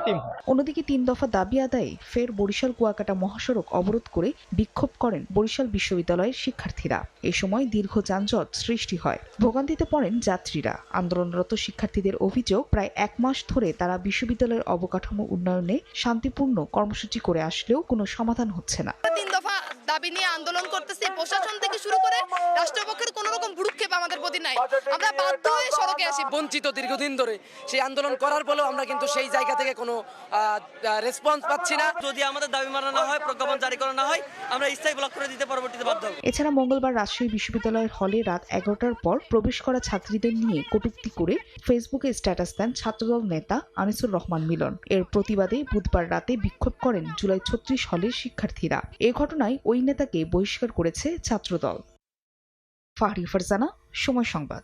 টিম হয়। অন্যদিকে 3 দফা দাবি আদায়ে ফের বরিশাল কুয়াকাটা মহাসড়ক অবরোধ করে বিক্ষোভ করেন বরিশাল বিশ্ববিদ্যালয়ের শিক্ষার্থীরা। এ সময় দীর্ঘ যানজট সৃষ্টি হয়, ভোগান্তিতে পড়েন যাত্রীরা। আন্দোলনরত শিক্ষার্থীদের অভিযোগ, প্রায় 1 মাস ধরে তারা বিশ্ববিদ্যালয়ের অবকাঠামো উন্নয়নে শান্তিপূর্ণ কর্মসূচি করে আসলেও কোনো সমাধান হচ্ছে না। 3 দফা দাবি নিয়ে আন্দোলন করতেছি, প্রশাসন থেকে শুরু করে রাষ্ট্রপক্ষের কোনো রকম ভ্রুক্ষেপ আমাদের প্রতি নাই। আমরা বাধ্য হয়ে সড়কে আসি। বঞ্চিত দীর্ঘদিন ধরে সেই আন্দোলন করার পরেও আমরা কিন্তু সেই জায়গা থেকে কোনো রেসপন্স পাচ্ছি না। যদি আমাদের দাবি মানা না হয়, প্রজ্ঞাপন জারি করা না হয়, আমরা স্থায়ী ব্লক করে দিতে পরবর্তীতে বাধ্য হব। এছাড়া মঙ্গলবার রাজশাহী বিশ্ববিদ্যালয়ের হলে রাত 11টার পর প্রবেশ করা ছাত্রীদের নিয়ে কটূক্তি করে ফেসবুকে স্ট্যাটাস দেন ছাত্রদল নেতা আনিসুর রহমান মিলন। এর প্রতিবাদে বুধবার রাতে বিক্ষোভ করেন জুলাই 36 হলের শিক্ষার্থীরা। এ ঘটনায় ওই নেতাকে বহিষ্কার করেছে ছাত্রদল। ফাহরি ফারজানা, সময় সংবাদ।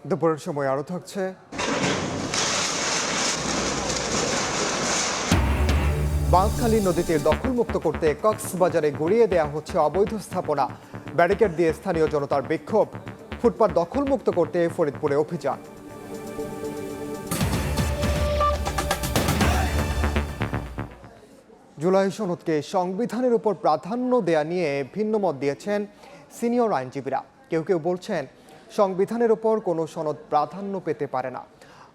দুপুরের সময় আরও থাকছে। বাঁকখালী নদীতে দখলমুক্ত করতে কক্সবাজারে গড়িয়ে দেওয়া হচ্ছে অবৈধ স্থাপনা। ব্যারিকেড দিয়ে স্থানীয় জনতার বিক্ষোভ। ফুটপাত দখলমুক্ত করতে ফরিদপুরে অভিযান। জুলাই সনদকে সংবিধানের উপর প্রাধান্য দেয়া নিয়ে ভিন্ন মত দিয়েছেন সিনিয়র আইনজীবীরা। কেউ কেউ বলছেন সংবিধানের উপর কোনো সনদ প্রাধান্য পেতে পারে না,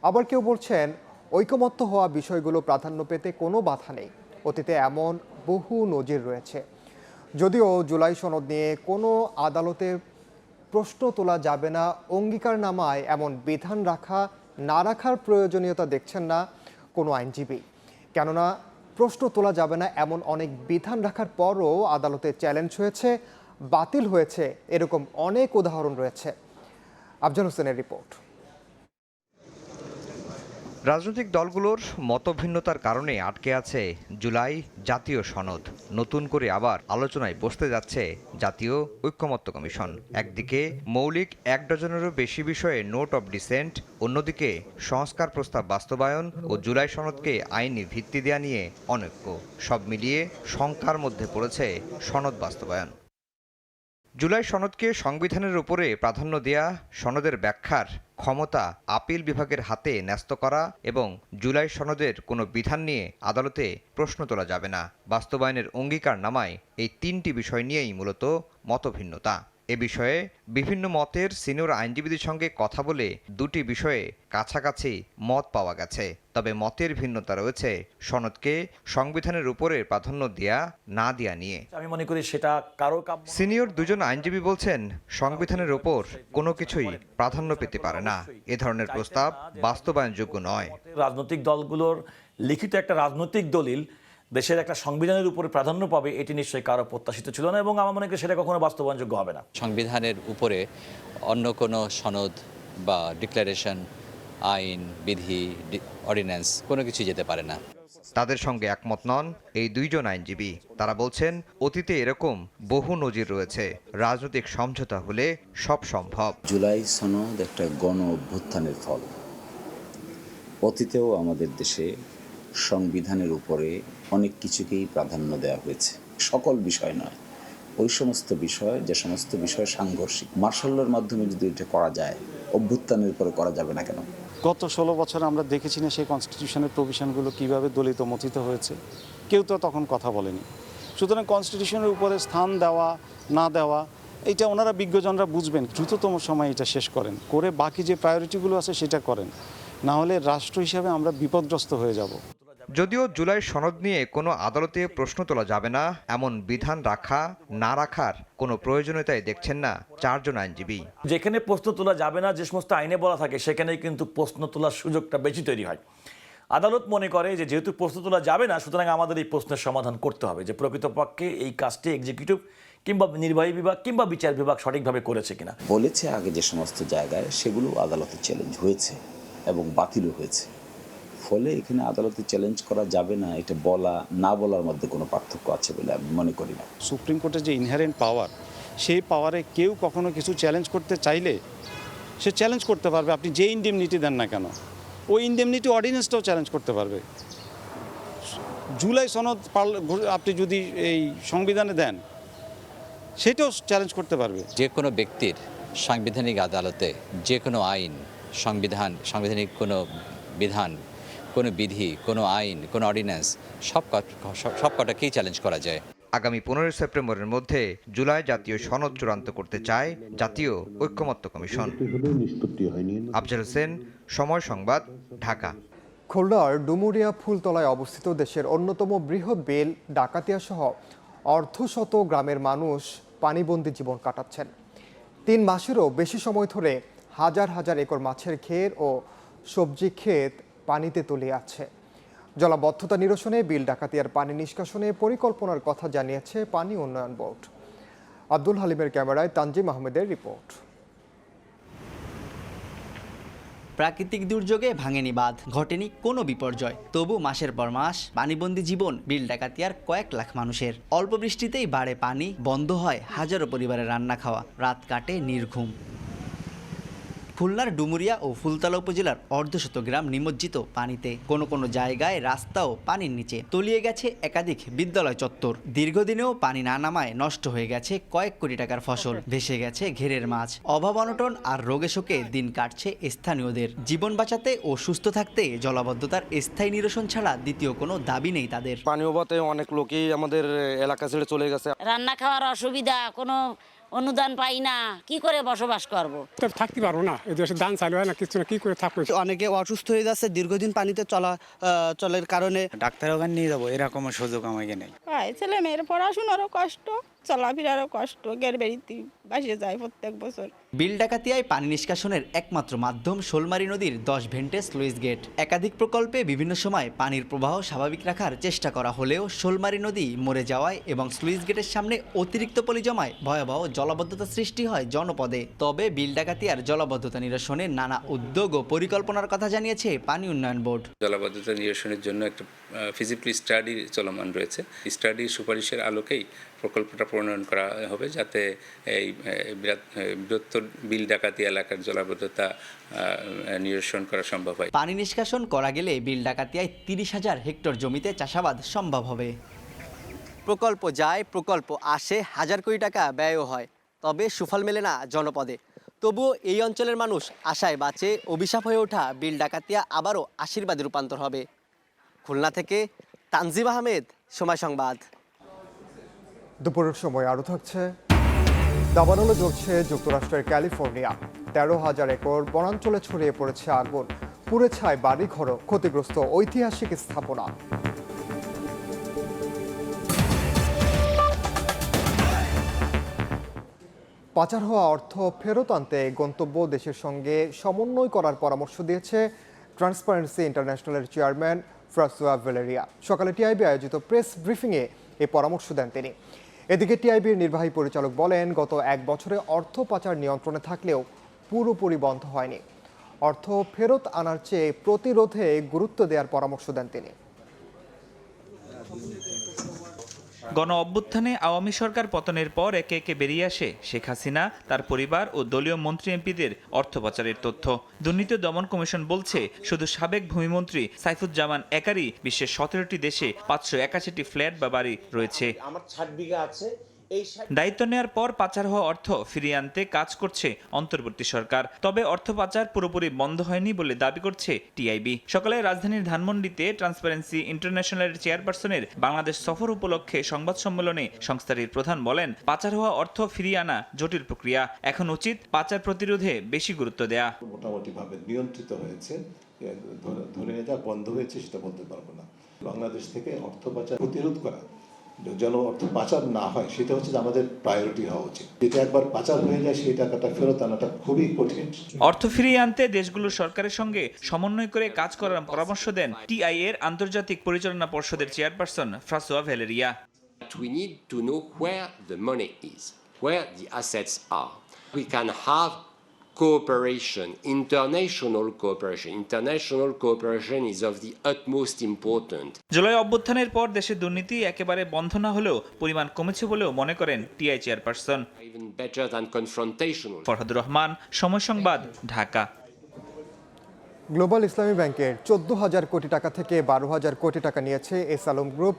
আবার কেউ বলছেন ঐকমত্য হওয়া বিষয়গুলো প্রাধান্য পেতে কোনো বাধা নেই। অতীতে এমন বহু নজির রয়েছে। যদিও জুলাই সনদ নিয়ে কোনো আদালতে প্রশ্ন তোলা যাবে না অঙ্গীকারনামায় এমন বিধান রাখা না রাখার প্রয়োজনীয়তা দেখছেন না কোনো আইনজীবী। কেননা প্রশ্ন তোলা যাবে না এমন অনেক বিধান রাখার পরও আদালতে চ্যালেঞ্জ হয়েছে, বাতিল হয়েছে, এরকম অনেক উদাহরণ রয়েছে। আফজাল হোসেনের রিপোর্ট। রাজনৈতিক দলগুলোর মতভিন্নতার কারণে আটকে আছে জুলাই জাতীয় সনদ। নতুন করে আবার আলোচনায় বসতে যাচ্ছে জাতীয় ঐকমত্য কমিশন। একদিকে মৌলিক 1 ডজনেরও বেশি বিষয়ে নোট অব ডিসেন্ট, অন্যদিকে সংস্কার প্রস্তাব বাস্তবায়ন ও জুলাই সনদকে আইনি ভিত্তি দেয়া নিয়ে অনৈক্য। সব মিলিয়ে শঙ্কার মধ্যে পড়েছে সনদ বাস্তবায়ন। জুলাই সনদকে সংবিধানের উপরে প্রাধান্য দেয়া, সনদের ব্যাখ্যার ক্ষমতা আপিল বিভাগের হাতে ন্যস্ত করা এবং জুলাই সনদের কোনো বিধান নিয়ে আদালতে প্রশ্ন তোলা যাবে না, বাস্তবায়নের অঙ্গীকারনামায় এই 3টি বিষয় নিয়েই মূলত মতভিন্নতা। এ বিষয়ে বিভিন্ন মতের সিনিয়র আইনজীবীদের সঙ্গে কথা বলে 2টি বিষয়ে কাছাকাছি মত পাওয়া গেছে। তবে মতের ভিন্নতা রয়েছে সনদকে সংবিধানের উপরে প্রাধান্য দেয়া না দেয়া নিয়ে। আমি মনে করি সেটা কারো সিনিয়র 2জন আইনজীবী বলছেন সংবিধানের উপর কোনো কিছুই প্রাধান্য পেতে পারে না। এ ধরনের প্রস্তাব বাস্তবায়নযোগ্য নয়। রাজনৈতিক দলগুলোর লিখিত একটা রাজনৈতিক দলিল দেশের একটা সংবিধানের উপরে প্রাধান্য পাবে, এটি নিশ্চয়ই কারো প্রত্যাশিত ছিল না এবং আমার মনে করি সেটা কখনো বাস্তবায়নযোগ্য হবে না। সংবিধানের উপরে অন্য কোনো সনদ বা ডিক্লারেশন, আইন, বিধি, অর্ডিন্যান্স কোনো কিছু যেতে পারে না। তাদের সঙ্গে একমত নন এই 2জন আইনজীবী। তারা বলছেন অতীতে এরকম বহু নজির রয়েছে, রাজনৈতিক সমঝোতা হলে সব সম্ভব। জুলাই সনদ একটা গণ অভ্যুত্থানের ফল। অতীতেও আমাদের দেশে সংবিধানের উপরে অনেক কিছুকেই প্রাধান্য দেওয়া হয়েছে, সকল বিষয় নয়। ওই সমস্ত বিষয়, যে সমস্ত বিষয় সাংঘর্ষিক, মার্শালের মাধ্যমে যদি এটা করা যায়, অভ্যুত্থানের উপরে করা যাবে না কেন? গত 16 বছরে আমরা দেখেছি না সেই কনস্টিটিউশনের প্রভিশনগুলো কিভাবে দলিত মথিত হয়েছে, কেউ তো তখন কথা বলেনি। সুতরাং কনস্টিটিউশনের উপরে স্থান দেওয়া না দেওয়া এটা ওনারা বিজ্ঞজনরা বুঝবেন। দ্রুততম সময় এটা শেষ করেন, করে বাকি যে প্রায়োরিটিগুলো আছে সেটা করেন, না হলে রাষ্ট্র হিসাবে আমরা বিপদগ্রস্ত হয়ে যাব। যদিও জুলাই সনদ নিয়ে কোনো আদালতে প্রশ্ন তোলা যাবে না এমন বিধান রাখা না রাখার কোনো প্রয়োজনীয়তাই দেখছেন না 4জন আইনজীবী। যেখানে প্রশ্ন তোলা যাবে না, যে সমস্ত আইনে বলা থাকে, সেখানেই কিন্তু প্রশ্ন তোলার সুযোগটা বেশি তৈরি হয়। আদালত মনে করে যে যেহেতু প্রশ্ন তোলা যাবে না, সুতরাং আমাদের এই প্রশ্নের সমাধান করতে হবে যে প্রকৃতপক্ষে এই কাজটি এক্সিকিউটিভ কিংবা নির্বাহী বিভাগ কিংবা বিচার বিভাগ সঠিকভাবে করেছে কিনা। বলেছে আগে যে সমস্ত জায়গায়, সেগুলো আদালতে চ্যালেঞ্জ হয়েছে এবং বাতিলও হয়েছে। ফলে এখানে আদালতে চ্যালেঞ্জ করা যাবে না, এটা বলা না বলার মধ্যে কোনো পার্থক্য আছে বলে আমি মনে করি না। সুপ্রিম কোর্টের যে ইনহেরেন্ট পাওয়ার, সেই পাওয়ারে কেউ কখনো কিছু চ্যালেঞ্জ করতে চাইলে সে চ্যালেঞ্জ করতে পারবে। আপনি যে ইনডেমনিটি দেন না কেন, ওই ইনডেমনিটি অর্ডিন্যান্সটাও চ্যালেঞ্জ করতে পারবে। জুলাই সনদ আপনি যদি এই সংবিধানে দেন, সেটাও চ্যালেঞ্জ করতে পারবে। যে কোনো ব্যক্তির সাংবিধানিক আদালতে যে কোনো আইন, সাংবিধানিক কোনো বিধান, কোনো বিধি, কোনো আইন, কোনো অর্ডিন্যান্স সব কটাকেই চ্যালেঞ্জ করা যায়। আগামী 15 সেপ্টেম্বরের মধ্যে জুলাই জাতীয় সনদ চূড়ান্ত করতে চায় জাতীয় ঐকমত্য কমিশন। আফজাল হোসেন, সময় সংবাদ, ঢাকা। খুলনার ডুমুরিয়া ফুলতলায় অবস্থিত দেশের অন্যতম বৃহৎ বেল ডাকাতিয়া সহ অর্ধশত গ্রামের মানুষ পানিবন্দী জীবন কাটাচ্ছেন। 3 মাসেরও বেশি সময় ধরে হাজার হাজার একর মাছের ক্ষেত ও সবজি ক্ষেত পানিতে তলিয়ে আছে। জলাবদ্ধতা নিরসনে বিল ডাকাতিয়ার পানি নিষ্কাশনে পরিকল্পনার কথা জানিয়েছে পানি উন্নয়ন বোর্ড। আব্দুল হালিমের ক্যামেরায় তানজিম আহমেদের রিপোর্ট। প্রাকৃতিক দুর্যোগে ভাঙেনি বাঁধ, ঘটেনি কোনো বিপর্যয়, তবু মাসের পর মাস পানিবন্দী জীবন বিল ডাকাতিয়ার কয়েক লাখ মানুষের। অল্প বৃষ্টিতেই বাড়ে পানি, বন্ধ হয় হাজারো পরিবারের রান্না খাওয়া, রাত কাটে নির্ঘুম। খুলনার ডুমুরিয়া ও ফুলতলা উপজেলার অর্ধশত গ্রাম নিমজ্জিত পানিতে, কোনো কোনো জায়গায় রাস্তাও পানির নিচে, তলিয়ে গেছে একাধিক বিদ্যালয় চত্বর। দীর্ঘদিনেও পানি না নামায় নষ্ট হয়ে গেছে কয়েক কোটি টাকার ফসল, ভেসে গেছে ঘেরের মাছ। অভাব অনটন আর রোগে শোকে দিন কাটছে স্থানীয়দের। জীবন বাঁচাতে ও সুস্থ থাকতে জলাবদ্ধতার স্থায়ী নিরসন ছাড়া দ্বিতীয় কোনো দাবি নেই তাদের। পানি অভাবে অনেক লোকই আমাদের এলাকা ছেড়ে চলে গেছে। রান্না খাওয়ার অসুবিধা, কোনো অনুদান পাই না, কি করে বসবাস করব? থাকতে পারবো না, এই দেশে দান চালু হয় না, কিছু না, কি করে থাকবো? অনেকে অসুস্থ হয়ে যাচ্ছে দীর্ঘদিন পানিতে চলার কারণে। ডাক্তার ওখানে নিয়ে যাবো এরকম সুযোগ আমাকে নেই। ছেলে মেয়ের পড়াশোনারও কষ্ট, চলাফেরারও কষ্ট, গেরবেরিতে বাসে যায় প্রত্যেক বছর। বিল ডাকাতিয়ায় পানি নিষ্কাশনের একমাত্র মাধ্যম শোলমারী নদীর 10 ভেন্টে স্লুইস গেট। একাধিক প্রকল্পে বিভিন্ন সময় পানির প্রবাহ স্বাভাবিক রাখার চেষ্টা করা হলেও শোলমারী নদী মরে যাওয়ায় এবং স্লুইস গেটের সামনে অতিরিক্ত পলি জমায় ভয়াবহ জলাবদ্ধতা সৃষ্টি হয় জনপদে। তবে বিল ডাকাতিয়ার জলাবদ্ধতা নিরসনে নানা উদ্যোগ ও পরিকল্পনার কথা জানিয়েছে পানি উন্নয়ন বোর্ড। জলাবদ্ধতা নিরসনের জন্য একটা ফিজিবিলিটি স্টাডি চলমান রয়েছে। স্টাডির সুপারিশের আলোকেই প্রকল্পটা প্রণয়ন করা হবে, যাতে এই বৃহত্তর বিল ডাকাতি এলাকার জলাবদ্ধতা নিরসন করা সম্ভব হয়। পানি নিষ্কাশন করা গেলে বিল ডাকাতিয়ায় 30,000 হেক্টর জমিতে চাষাবাদ সম্ভব হবে। প্রকল্প যায়, প্রকল্প আসে, হাজার কোটি টাকা ব্যয়ও হয়, তবে সুফল মেলে না জনপদে। তবুও এই অঞ্চলের মানুষ আশায় বাঁচে অভিশাপ হয়ে ওঠা বিল ডাকাতিয়া আবারও আশীর্বাদে রূপান্তর হবে। খুলনা থেকে তানজিম আহমেদ, সময় সংবাদ। দুপুরের সময় আরও থাকছে। দাবানলে জ্বলছে যুক্তরাষ্ট্রের ক্যালিফোর্নিয়া। 13,000 একর বনাঞ্চলে ছড়িয়ে পড়েছে আগুন, পুড়ে ছাই বাড়িঘরও, ক্ষতিগ্রস্ত ঐতিহাসিক স্থাপনা। পাচার হওয়া অর্থ ফেরত আনতে গন্তব্য দেশের সঙ্গে সমন্বয় করার পরামর্শ দিয়েছে ট্রান্সপারেন্সি ইন্টারন্যাশনালের চেয়ারম্যান ফ্রাসোয়া ভ্যালেরিয়া। সকালে টিআইবি আয়োজিত প্রেস ব্রিফিংয়ে এই পরামর্শ দেন তিনি। এদিকে টিআইবির নির্বাহী পরিচালক বলেন, গত 1 বছরে অর্থ পাচার নিয়ন্ত্রণে থাকলেও পুরোপুরি বন্ধ হয়নি। অর্থ ফেরত আনার চেয়ে প্রতিরোধে গুরুত্ব দেওয়ার পরামর্শ দেন তিনি। গণ অভ্যুত্থানে আওয়ামী সরকার পতনের পর একে একে বেরিয়ে আসে শেখ হাসিনা, তার পরিবার ও দলীয় মন্ত্রী এমপিদের অর্থ পাচারের তথ্য। দুর্নীতি দমন কমিশন বলছে, শুধু সাবেক ভূমিমন্ত্রী সাইফুজ্জামান একারই বিশ্বের 17টি দেশে 581টি ফ্ল্যাট বা বাড়ি রয়েছে। আমার 60 বিঘা আছে। দায়িত্ব নেয়ার পর পাচার হওয়া অর্থ ফিরিয়ে আনতে কাজ করছে অন্তর্বর্তী সরকার। তবে অর্থ পাচার পুরোপুরি বন্ধ হয়নি বলে দাবি করছে টিআইবি। সকালে রাজধানীর ধানমন্ডিতে ট্রান্সপারেন্সি ইন্টারন্যাশনালের চেয়ারপারসনের বাংলাদেশ সফর উপলক্ষে সংবাদ সম্মেলনে সংস্থাটির প্রধান বলেন, পাচার হওয়া অর্থ ফিরিয়ে আনা জটিল প্রক্রিয়া, এখন উচিত পাচার প্রতিরোধে বেশি গুরুত্ব দেয়া। মোটামুটিভাবে নিয়ন্ত্রিত হয়েছে, ধরে যা বন্ধ হয়েছে সেটা বলতে পারবো না। বাংলাদেশ থেকে অর্থ পাচার প্রতিরোধ করা, যেন অর্থ পাচার না হয়, সেটা হচ্ছে আমাদের প্রায়োরিটি হওয়া উচিত। যেটা একবার পাচার হয়ে যায় সেই টাকাটা ফেরত আনাটা খুবই কঠিন। অর্থ ফিরিয়ে আনতে দেশগুলোর সরকারের সঙ্গে সমন্বয় করে কাজ করার পরামর্শ দেন টিআই এর আন্তর্জাতিক পরিচালনা পর্ষদের chairperson François Valyria. We need to know where the money is, where the assets are. We can have cooperation, international cooperation. International cooperation is of the utmost important. July অভ্যুত্থানের পর দেশে দুর্নীতি একেবারে বন্ধ না হলেও পরিমাণ কমেছে বলেও মনে করেন TI chairperson. Even better than confrontational. Farhadur Rahman, Somoy Sangbad, Dhaka. Global ইসলামী ব্যাংকের 14,000 কোটি টাকা থেকে 12,000 কোটি টাকা নিয়েছে এস আলম গ্রুপ,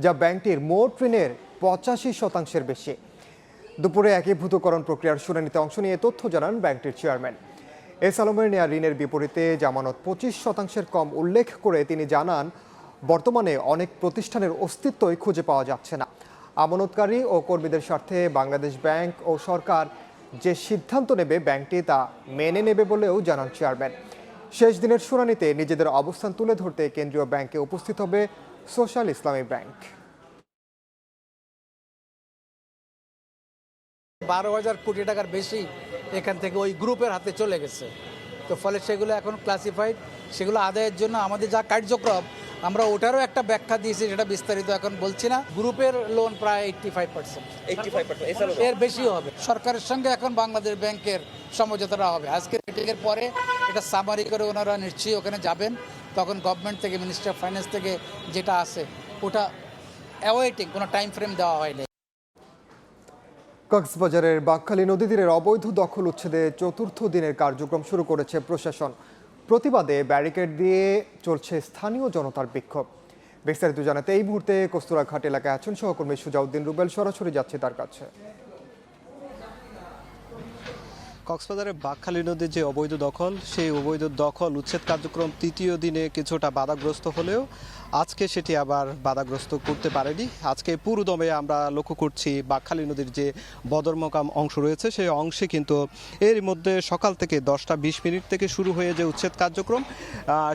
যা ব্যাংকটির মোট ঋণের 85% বেশি। দুপুরে একীভূতকরণ প্রক্রিয়ার শুনানিতে অংশ নিয়ে তথ্য জানান ব্যাংকটির চেয়ারম্যান। এস আলমের নেয়া ঋণের বিপরীতে জামানত 25% কম উল্লেখ করে তিনি জানান, বর্তমানে অনেক প্রতিষ্ঠানের অস্তিত্বই খুঁজে পাওয়া যাচ্ছে না। আমানতকারী ও কর্মীদের স্বার্থে বাংলাদেশ ব্যাংক ও সরকার যে সিদ্ধান্ত নেবে ব্যাংকটি তা মেনে নেবে বলেও জানান চেয়ারম্যান। শেষ দিনের শুনানিতে নিজেদের অবস্থান তুলে ধরতে কেন্দ্রীয় ব্যাংকে উপস্থিত হবে সোশ্যাল ইসলামী ব্যাংক। 12,000 কোটি টাকার বেশি এখান থেকে ওই গ্রুপের হাতে চলে গেছে। তো ফলে সেগুলো এখন ক্লাসিফাইড, সেগুলো আদায়ের জন্য আমাদের যা কার্যক্রম আমরা ওটারও একটা ব্যাখ্যা দিয়েছি, সেটা বিস্তারিত এখন বলছি না। গ্রুপের লোন প্রায় 85%, এর বেশিও হবে। সরকারের সঙ্গে এখন বাংলাদেশ ব্যাংকের সমঝোতাটা হবে। আজকে মিটিংয়ের পরে এটা সামারি করে ওনারা নিশ্চয়ই ওখানে যাবেন, তখন গভর্নমেন্ট থেকে, মিনিস্টার অফ ফাইন্যান্স থেকে যেটা আছে ওটা অ্যাওয়েটিং, কোনো টাইম ফ্রেম দেওয়া হয়নি। কক্সবাজারের বাঁকখালী নদী তীরের অবৈধ দখল উচ্ছেদে ৪র্থ দিনের কার্যক্রম শুরু করেছে প্রশাসন। প্রতিবাদে ব্যারিকেড দিয়ে চলছে স্থানীয় জনতার বিক্ষোভ। বিস্তারিত জানাতে এই মুহূর্তে কস্তুরাঘাট এলাকায় আছেন সহকর্মী সুজাউদ্দিন রুবেল, সরাসরি যাচ্ছে তার কাছে। কক্সবাজারের বাঁকখালী নদীর যে অবৈধ দখল, সেই অবৈধ দখল উচ্ছেদ কার্যক্রম তৃতীয় দিনে কিছুটা বাধাগ্রস্ত হলেও আজকে সেটি আবার বাধাগ্রস্ত করতে পারেনি। আজকে পুরোদমে আমরা লক্ষ্য করছি বাঁকখালী নদীর যে বদরমকাম অংশ রয়েছে, সেই অংশে কিন্তু এর মধ্যে সকাল থেকে 10:20 থেকে শুরু হয়ে যে উচ্ছেদ কার্যক্রম,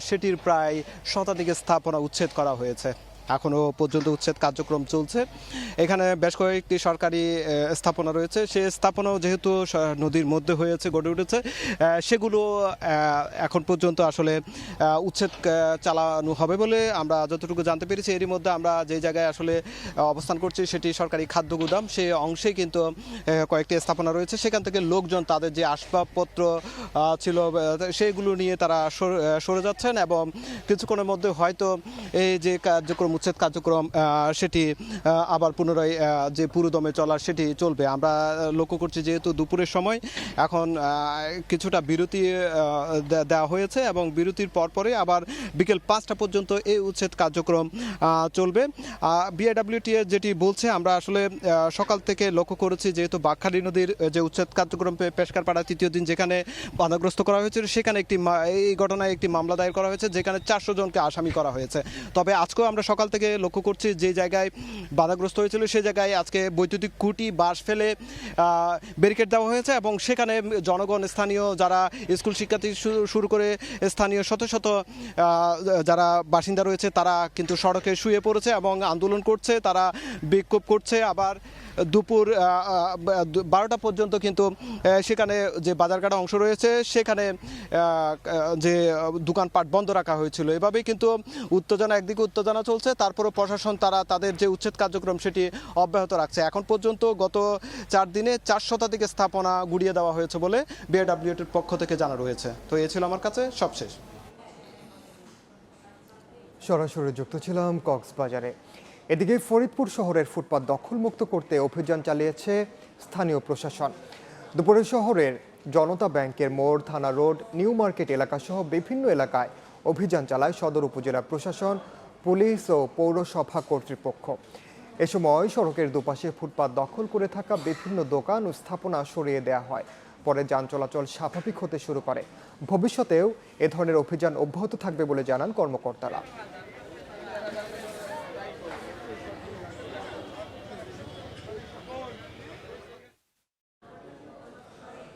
সেটির প্রায় শতাধিক স্থাপনা উচ্ছেদ করা হয়েছে। এখনও পর্যন্ত উচ্ছেদ কার্যক্রম চলছে। এখানে বেশ কয়েকটি সরকারি স্থাপনা রয়েছে, সেই স্থাপনাও যেহেতু নদীর মধ্যে হয়েছে, গড়ে উঠেছে, সেগুলো এখন পর্যন্ত আসলে উচ্ছেদ চালানো হবে বলে আমরা যতটুকু জানতে পেরেছি। এরই মধ্যে আমরা যে জায়গায় আসলে অবস্থান করছি সেটি সরকারি খাদ্য গুদাম, সেই অংশে কিন্তু কয়েকটি স্থাপনা রয়েছে। সেখান থেকে লোকজন তাদের যে আসবাবপত্র ছিল সেগুলো নিয়ে তারা সরে যাচ্ছেন এবং কিছুক্ষণের মধ্যে হয়তো এই যে কার্যক্রম, উচ্ছেদ কার্যক্রম, সেটি আবার পুনরায় যে পুরোদমে চলার সেটি চলবে। আমরা লক্ষ্য করছি যেহেতু দুপুরের সময় এখন কিছুটা বিরতি দেওয়া হয়েছে এবং বিরতির পরপরে আবার বিকেল 5টা পর্যন্ত এই উচ্ছেদ কার্যক্রম চলবে। বিআইডব্লিউটিএ যেটি বলছে, আমরা আসলে সকাল থেকে লক্ষ্য করেছি যেহেতু বাঁকখালী নদীর যে উচ্ছেদ কার্যক্রম পেশকারপাড়া তৃতীয় দিন যেখানে বাধাগ্রস্ত করা হয়েছিল, সেখানে এই ঘটনায় একটি মামলা দায়ের করা হয়েছে, যেখানে 400 জনকে আসামি করা হয়েছে। তবে আজকেও আমরা সকাল থেকে লক্ষ্য করছি যে জায়গায় বাধাগ্রস্ত হয়েছিল সেই জায়গায় আজকে বৈদ্যুতিক খুঁটি বাঁশ ফেলে ব্যারিকেড দেওয়া হয়েছে এবং সেখানে জনগণ, স্থানীয় যারা স্কুল শিক্ষার্থী শুরু করে স্থানীয় শত শত যারা বাসিন্দা রয়েছে তারা কিন্তু সড়কে শুয়ে পড়েছে এবং আন্দোলন করছে, তারা বিক্ষোভ করছে। আবার দুপুর 12টা পর্যন্ত কিন্তু সেখানে যে বাজারঘাট অংশ রয়েছে সেখানে যে দোকানপাট বন্ধ রাখা হয়েছিল। এভাবেই কিন্তু উত্তেজনা, একদিকে উত্তেজনা চলছে, তারপরে প্রশাসন তারা তাদের যে উচ্ছেদ কার্যক্রম সেটি অব্যাহত রাখছে। এখন পর্যন্ত গত 4 দিনে 4 শতাধিক স্থাপনা গুড়িয়ে দেওয়া হয়েছে বলে বিআইডব্লিউটির পক্ষ থেকে জানা রয়েছে। তো এ ছিল আমার কাছে সবশেষ। সরাসরি যুক্ত ছিলাম কক্সবাজারে। এদিকে ফরিদপুর শহরের ফুটপাত দখলমুক্ত করতে অভিযান চালিয়েছে স্থানীয় প্রশাসন। দুপুরে শহরের জনতা ব্যাংকের মোড়, থানা রোড, নিউ মার্কেট এলাকাসহ বিভিন্ন এলাকায় অভিযান চালায় সদর উপজেলা প্রশাসন, পুলিশ ও পৌরসভা কর্তৃপক্ষ। এ সময় সড়কের দুপাশে ফুটপাত দখল করে থাকা বিভিন্ন দোকান ও স্থাপনা সরিয়ে দেওয়া হয়। পরে যান চলাচল স্বাভাবিক হতে শুরু করে। ভবিষ্যতেও এ ধরনের অভিযান অব্যাহত থাকবে বলে জানান কর্মকর্তারা।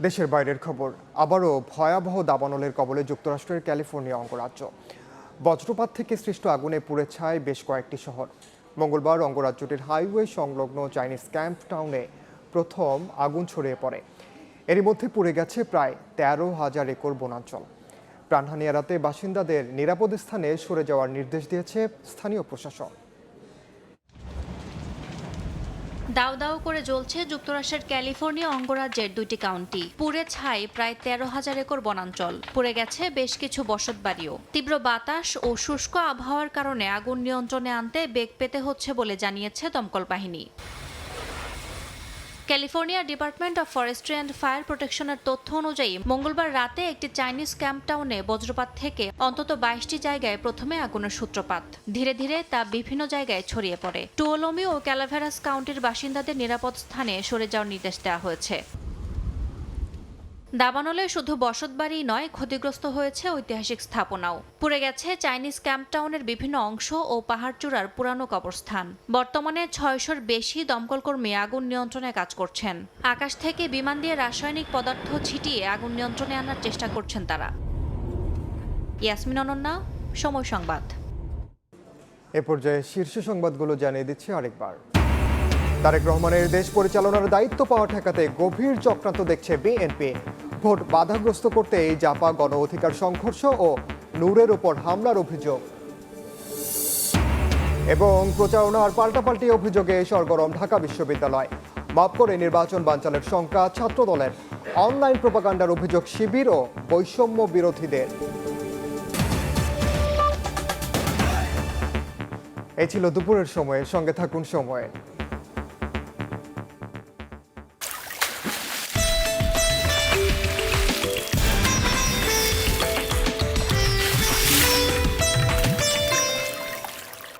দেশের বাইরের খবর, আবারও ভয়াবহ দাবানলের কবলে যুক্তরাষ্ট্রের ক্যালিফোর্নিয়া অঙ্গরাজ্য। বজ্রপাত থেকে সৃষ্ট আগুনে পুড়ে ছাই বেশ কয়েকটি শহর। মঙ্গলবার অঙ্গরাজ্যটির হাইওয়ে সংলগ্ন চাইনিজ ক্যাম্প টাউনে প্রথম আগুন ছড়িয়ে পড়ে। এরই মধ্যে পুড়ে গেছে প্রায় 13,000 একর বনাঞ্চল। প্রাণহানি এড়াতে বাসিন্দাদের নিরাপদ স্থানে সরে যাওয়ার নির্দেশ দিয়েছে স্থানীয় প্রশাসন। দাউ দাউ করে জ্বলছে যুক্তরাষ্ট্রের ক্যালিফোর্নিয়া অঙ্গরাজ্যের 2টি কাউন্টি। পুড়ে ছাই প্রায় 13,000 একর বনাঞ্চল। পুড়ে গেছে বেশ কিছু বসতবাড়িও। তীব্র বাতাস ও শুষ্ক আবহাওয়ার কারণে আগুন নিয়ন্ত্রণে আনতে বেগ পেতে হচ্ছে বলে জানিয়েছে দমকল বাহিনী। California department of forestry and fire প্রোটেকশনের তথ্য অনুযায়ী মঙ্গলবার রাতে একটি চাইনিজ ক্যাম্প টাউনে বজ্রপাত থেকে অন্তত 22টি জায়গায় প্রথমে আগুনের সূত্রপাত। ধীরে ধীরে তা বিভিন্ন জায়গায় ছড়িয়ে পড়ে। টুওলোমি ও ক্যালাভেরাস কাউন্টির বাসিন্দাদের নিরাপদ স্থানে সরে যাওয়ার নির্দেশ দেওয়া হয়েছে। দাবানলে শুধু বসতবাড়ি নয়, ক্ষতিগ্রস্ত হয়েছে ঐতিহাসিক স্থাপনাও। পুড়ে গেছে চাইনিজ ক্যাম্প টাউনের বিভিন্ন অংশ ও পাহাড়চূড়ার পুরানো কবরস্থান। বর্তমানে 600-র বেশি দমকলকর্মী আগুন নিয়ন্ত্রণে কাজ করছেন। আকাশ থেকে বিমান দিয়ে রাসায়নিক পদার্থ ছিটিয়ে আগুন নিয়ন্ত্রণে আনার চেষ্টা করছেন তারা। ইয়াসমিন অনন্যা, সময় সংবাদ। এ পর্যায়ে শীর্ষ সংবাদগুলো জানিয়ে দিচ্ছি আরেকবার। তারেক রহমানের দেশ পরিচালনার দায়িত্ব পাওয়া ঠেকাতে গভীর চক্রান্ত দেখছে বিএনপি। ভোট বাধাগ্রস্ত করতে এই জাপা গণ অধিকার সংঘর্ষ ও নূরের উপর হামলার অভিযোগ এবং প্রচারণার পাল্টাপাল্টি অভিযোগে সরগরম ঢাকা বিশ্ববিদ্যালয়। মাপ করে নির্বাচন বানচালের শঙ্কা ছাত্রদলের, অনলাইন প্রোপাগান্ডার অভিযোগ শিবির ও বৈষম্য বিরোধীদের। এই ছিল দুপুরের সময়ের সঙ্গে থাকুন সময়ে।